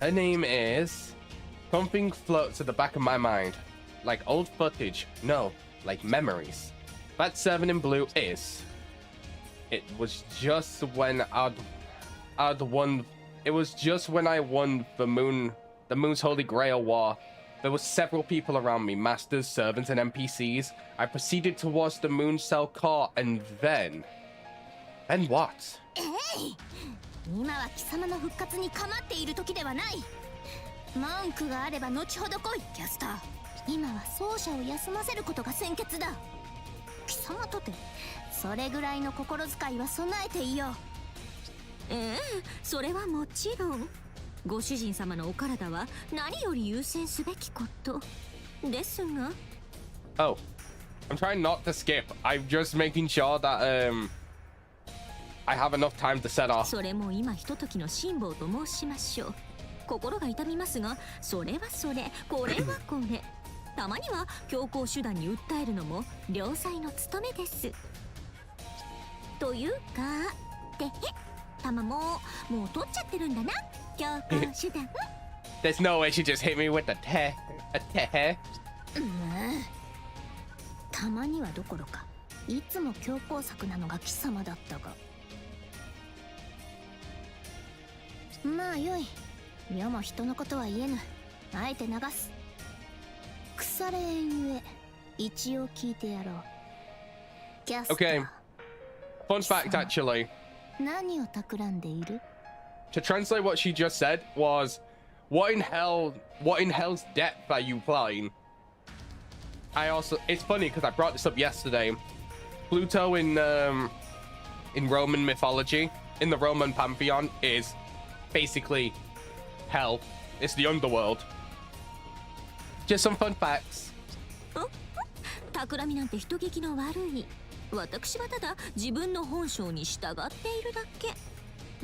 Her name is... Something floats at the back of my mind. Like old footage. No, like memories. That servant in blue is... It was just when I'd won... It was just when I won the Moon's Holy Grail War. There were several people around me, masters, servants, and NPCs. I proceeded towards the Moon Cell core, and then... Then what? 今は貴様の復活に構っている時ではない。文句があれば後ほど来い、キャスター。今は奏者を休ませることが先決だ。貴様とてそれぐらいの心遣いは備えていよう。それはもちろん。ご主人様のお体は何より優先すべきことですが。Oh, I'm trying not to skip. I'm just making sure that I have enough time to set off. それも今ひとときの辛抱と申しましょう。心が痛みますが、それはそれ、これはこれ。たまには強行手段に訴えるのも良妻の務めです。というか、てへ、たまもう取っちゃってるんだな。強行手段。There's no way she just hit me with a te. たまにはどころか、いつも強行策なのが貴様だったが。まあよい。世も人のことは言えぬ。あえて流す。腐れ縁ゆえ、一応聞いてやろう。キャスター。Okay. Fun fact, actually. 何を企んでいる? To translate what she just said was, what in hell's depth are you flying? It's funny because I brought this up yesterday. Pluto in Roman mythology, in the Roman pantheon, is basically hell. It's the underworld. Just some fun facts. 企みなんて人聞きの悪い。私はただ自分の本性に従っているだけ。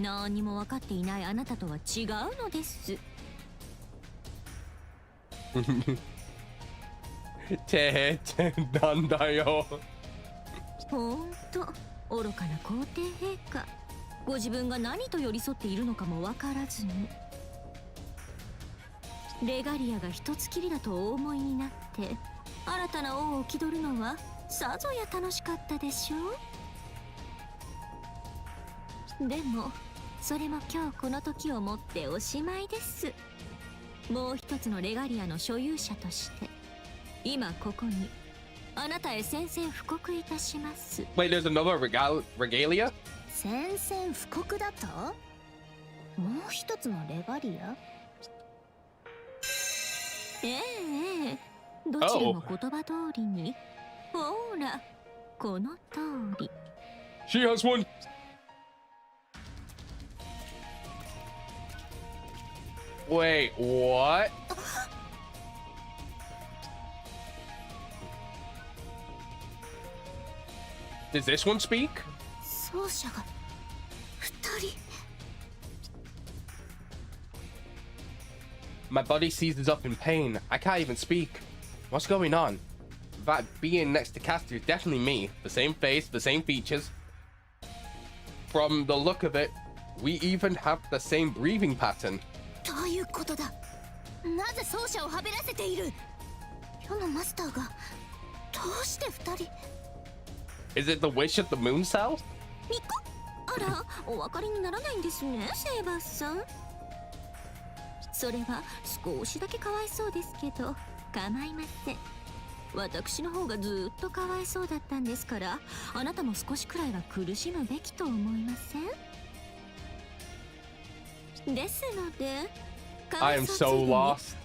何も分かっていないあなたとは違うのです。なんだよ。ほんと愚かな皇帝陛下。ご自分が何と寄り添っているのかも分からずに。レガリアが一つきりだとお思いになって新たな王を気取るのはさぞや楽しかったでしょう。でもそれも今日この時をもっておしまいです。もう一つのレガリアの所有者として今ここにあなたへ宣戦布告いたします。 Wait, there's another regalia? 宣戦布告だと？もう一つのレガリア？どちらも言葉通りに。ほら、この通り。She has one. Wait, what? Does this one speak? 奏者が二人。My body seizes up in pain. I can't even speak. What's going on? That being next to Caster is definitely me. The same face, the same features. From the look of it, we even have the same breathing pattern. どういうことだ。なぜ奏者をはべらせている。世のマスターがどうして二人。 Is it the wish of the moon cell? ミコ、あら、お分かりにならないんですね、セイバーさん。それは少しだけかわいそうですけど構いません。私の方がずっとかわいそうだったんですから、あなたも少しくらいは苦しむべきと思いません？ですので、かわいそうついでに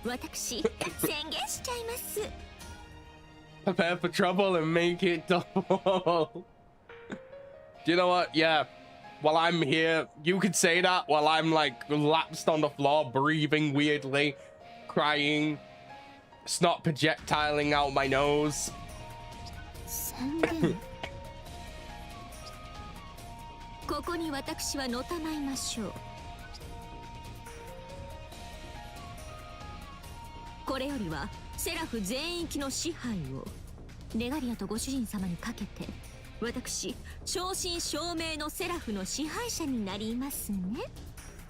私宣言しちゃいます。Prepare for trouble and make it double. Do you know what? Yeah. While I'm here, you could say that while I'm like lapsed on the floor, breathing weirdly, crying, snot projectiling out my nose. 宣言。ここに私はのたまいましょう。これよりはセラフ全域の支配をレガリアとご主人様にかけて、私正真正銘のセラフの支配者になりますね。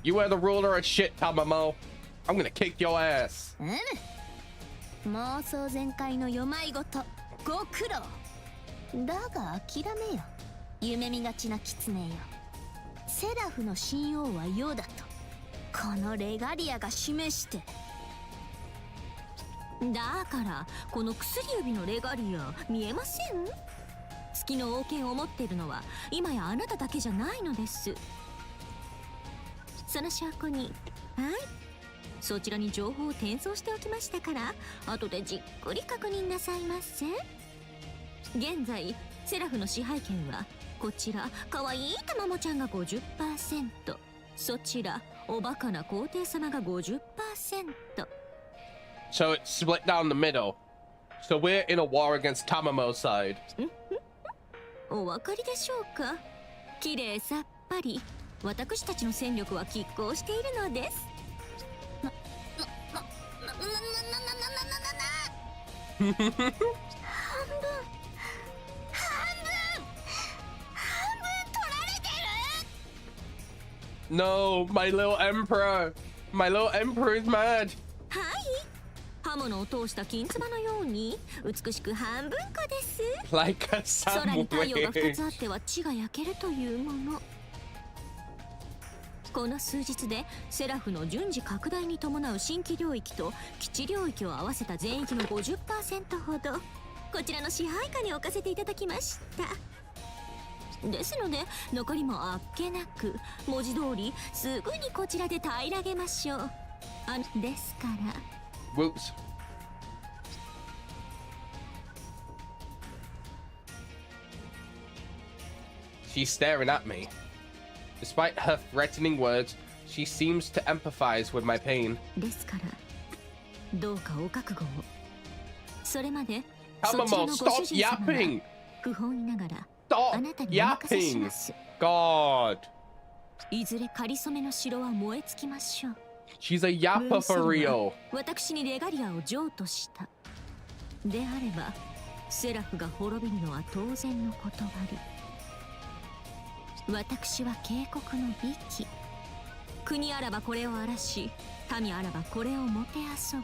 You are the ruler of shit, Tamamo. I'm gonna kick your ass. 妄想全開の世まいごとご苦労だが諦めよ、夢見がちな狐よ。セラフの神王は世だとこのレガリアが示して。だからこの薬指のレガリア見えません？月の王権を持っているのは今やあなただけじゃないのです。その証拠に、はい、そちらに情報を転送しておきましたから、後でじっくり確認なさいませ。現在セラフの支配権はこちらかわいいたまもちゃんが 50%、 そちらおバカな皇帝様が 50%。 So it's split down the middle. So we're in a war against Tamamo's side. お分かりでしょうか。きれいさっぱり私たちの戦力は拮抗しているのです。半分取られてる。 No, my little emperor. My little emperor is mad. はい、刃物を通した金妻のように美しく半分こです。 Like a 空に太陽が2 sandwich. つあっては血が焼けるというもの。この数日でセラフの順次拡大に伴う新規領域と基地領域を合わせた全域の 50% ほどこちらの支配下に置かせていただきました。ですので残りもあっけなく、文字通りすぐにこちらで平らげましょう。ですから Whoops. She's staring at me. Despite her threatening words, she seems to empathize with my pain. ですからどうかお覚悟を。それまでそちら Tamamo, のご主 stop 人様 yapping! は不本意ながら Stop あなたにお任せし yapping! ます。 God. いずれかりそめの城は燃え尽きましょう。 She's a yapper for real. 私にレガリアを譲渡した。であればセラフが滅びるのは当然のことあり。私は警告の美紀。国あらばこれを荒らし、民あらばこれをもてあそぶ。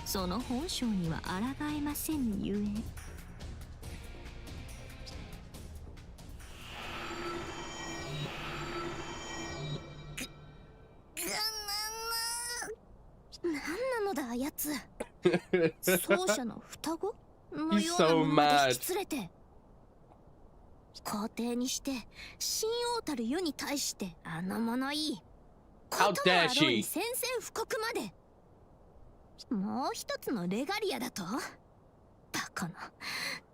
その本性には抗えませんゆえ。何なのだあやつ。奏者の双子のようなものまで引き連れて。皇帝にして神王たる世に対してあの物言い。こともあろうに宣戦布告まで。もう一つのレガリアだと。バカな、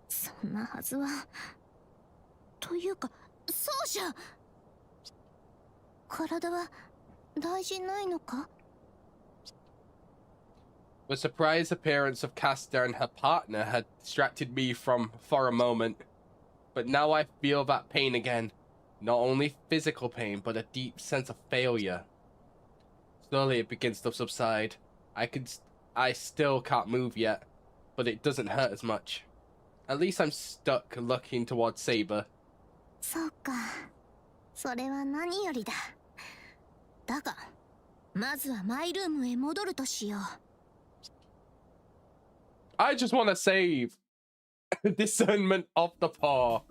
そんなはずは。というか奏者、体は大事ないのか。 The surprise appearance of Castor and her partner had distracted me for a moment. But now I feel that pain again. Not only physical pain, but a deep sense of failure. Slowly it begins to subside. I still can't move yet, but it doesn't hurt as much. At least I'm stuck looking towards Saber. そうか、それは何よりだ。だがまずはマイルームへ戻るとしよう。 I just want to save discernment of the paw.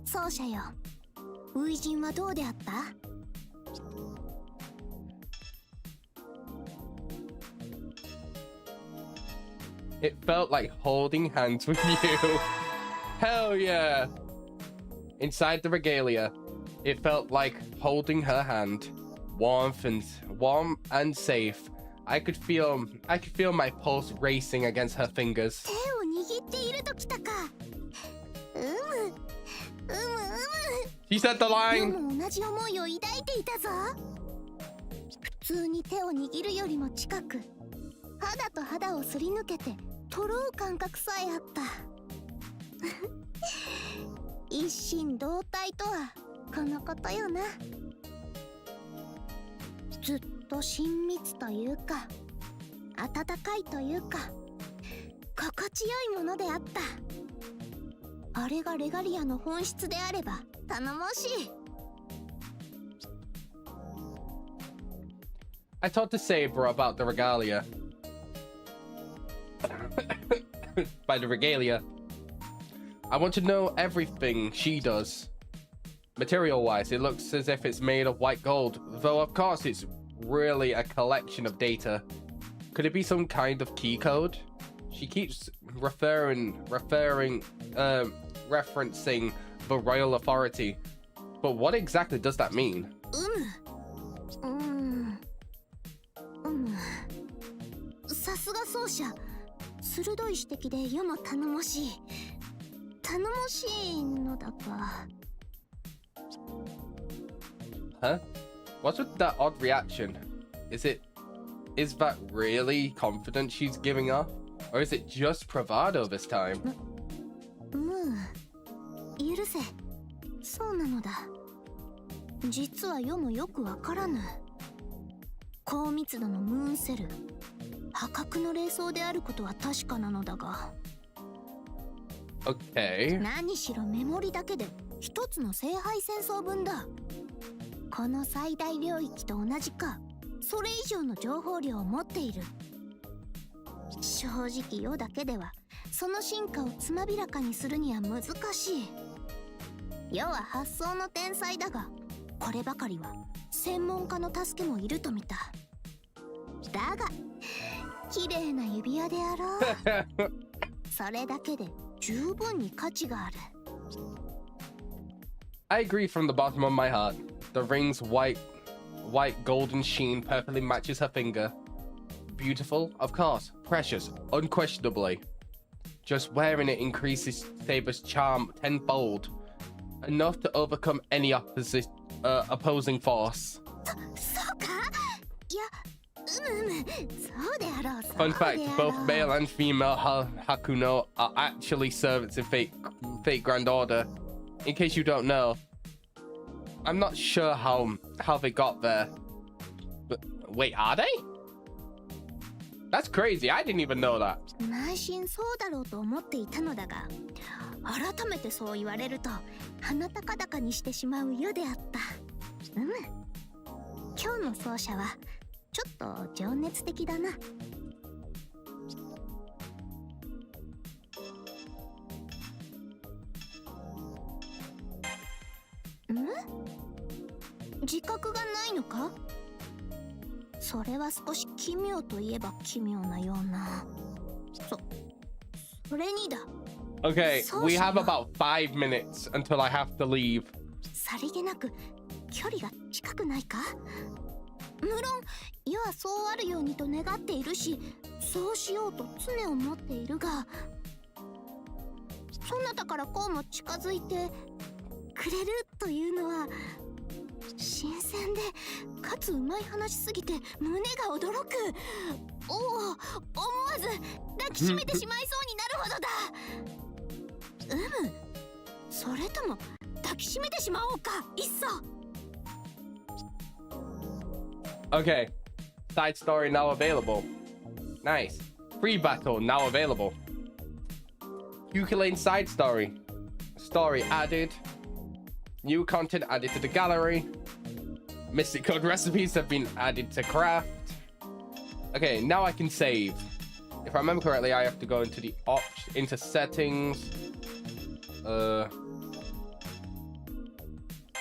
奏者よ、初陣はどうであった？ It felt like holding hands with you. Hell yeah. Inside the regalia, it felt like holding her hand. Warm and safe. I could feel my pulse racing against her fingers. 手を握っているときたか。She said the で line. も同じ思いを抱いていたぞ。普通に手を握るよりも近く、肌と肌をすり抜けてとろう感覚さえあった。一心同体とはこのことよな。ずっと親密というか、温かいというか、心地よいものであった。あれがレガリアの本質であれば頼もしい。 I talked to Saber about the regalia. By the regalia, I want to know everything she does. Material-wise, it looks as if it's made of white gold, though of course it's really a collection of data. Could it be some kind of key code? She keeps referencing the royal authority, but what exactly does that mean? さすが奏者、鋭い指摘で世も頼もしい。頼もしいのだか。 Huh? What's with that odd reaction? Is that really confidence she's giving off? Or is it just bravado this time? 許せ。そうなのだ。実は世もよくわからぬ。高密度のムーンセル、破格の霊装であることは確かなのだが。Okay. 何しろメモリだけで一つの聖杯戦争分だ。この最大領域と同じか、それ以上の情報量を持っている。正直世だけではその進化をつまびらかにするには難しい。世は発想の天才だが、こればかりは専門家の助けもいると見た。だが綺麗な指輪であろう。それだけで十分に価値がある。 I agree from the bottom of my heart. The ring's white golden sheen perfectly matches her finger. Beautiful, of course. Precious, unquestionably. Just wearing it increases Saber's charm tenfold. Enough to overcome any opposing force. そうか？いや、そうであろう。 Fun fact, both male and female Hakuno are actually servants in Fate Grand Order. In case you don't know. I'm not sure how they got there. But wait, are they? That's crazy. I didn't even know that. 内心そうだろうと思っていたのだが、改めてそう言われると鼻高々にしてしまうよであった。今日の奏者はちょっと情熱的だな。自覚がないのか？それは少し奇妙といえば奇妙なような。それにだ。 Okay, we have about 5 minutes until I have to leave. さりげなく距離が近くないか？無論世はそうあるようにと願っているし、そうしようと常思っているが、そなたからこうも近づいてくれるというのは新鮮でかつうまい話すぎて胸が驚く。おお、思わず抱きしめてしまいそうになるほどだ。それとも抱きしめてしまおうか、いっそ。 Okay, side story now available. Nice. Free battle now available. Ukulele side story. Story added. New content added to the gallery. Mystic code recipes have been added to craft. Okay, now I can save. If I remember correctly, I have to go into the into settings.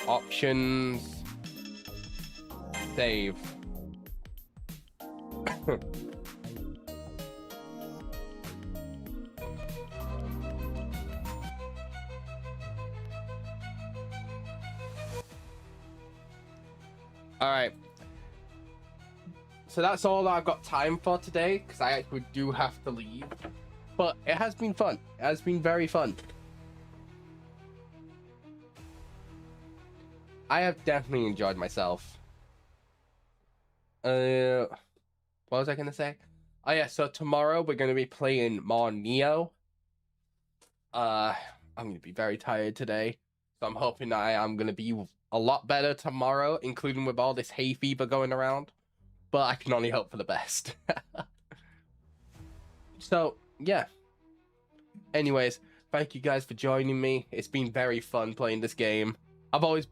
Options. Save. All right. So that's all I've got time for today, because I actually do have to leave. But it has been fun. It has been very fun. I have definitely enjoyed myself. What was I gonna say? Oh yeah, so tomorrow we're gonna be playing more Neo. I'm gonna be very tired today, so I'm hoping I am gonna be a lot better tomorrow, including with all this hay fever going around. But I can only hope for the best. So yeah. Anyways, thank you guys for joining me. It's been very fun playing this game. I've always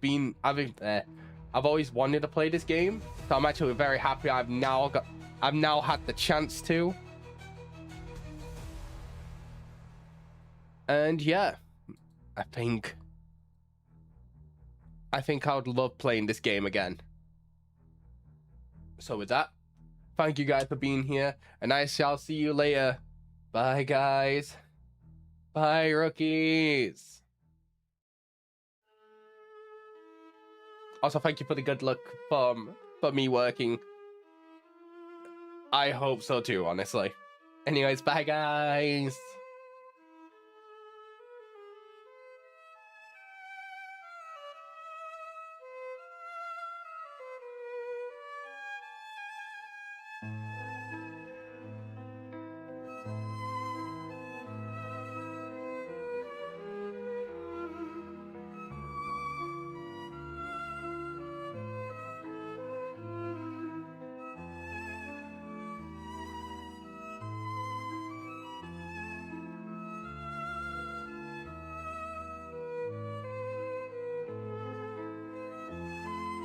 wanted to play this game, so I'm actually very happy I've now had the chance to. And yeah, I think I would love playing this game again. So with that, thank you guys for being here, and I shall see you later. Bye guys. Bye rookies. Also, thank you for the good luck for me working. I hope so too, honestly. Anyways, bye guys.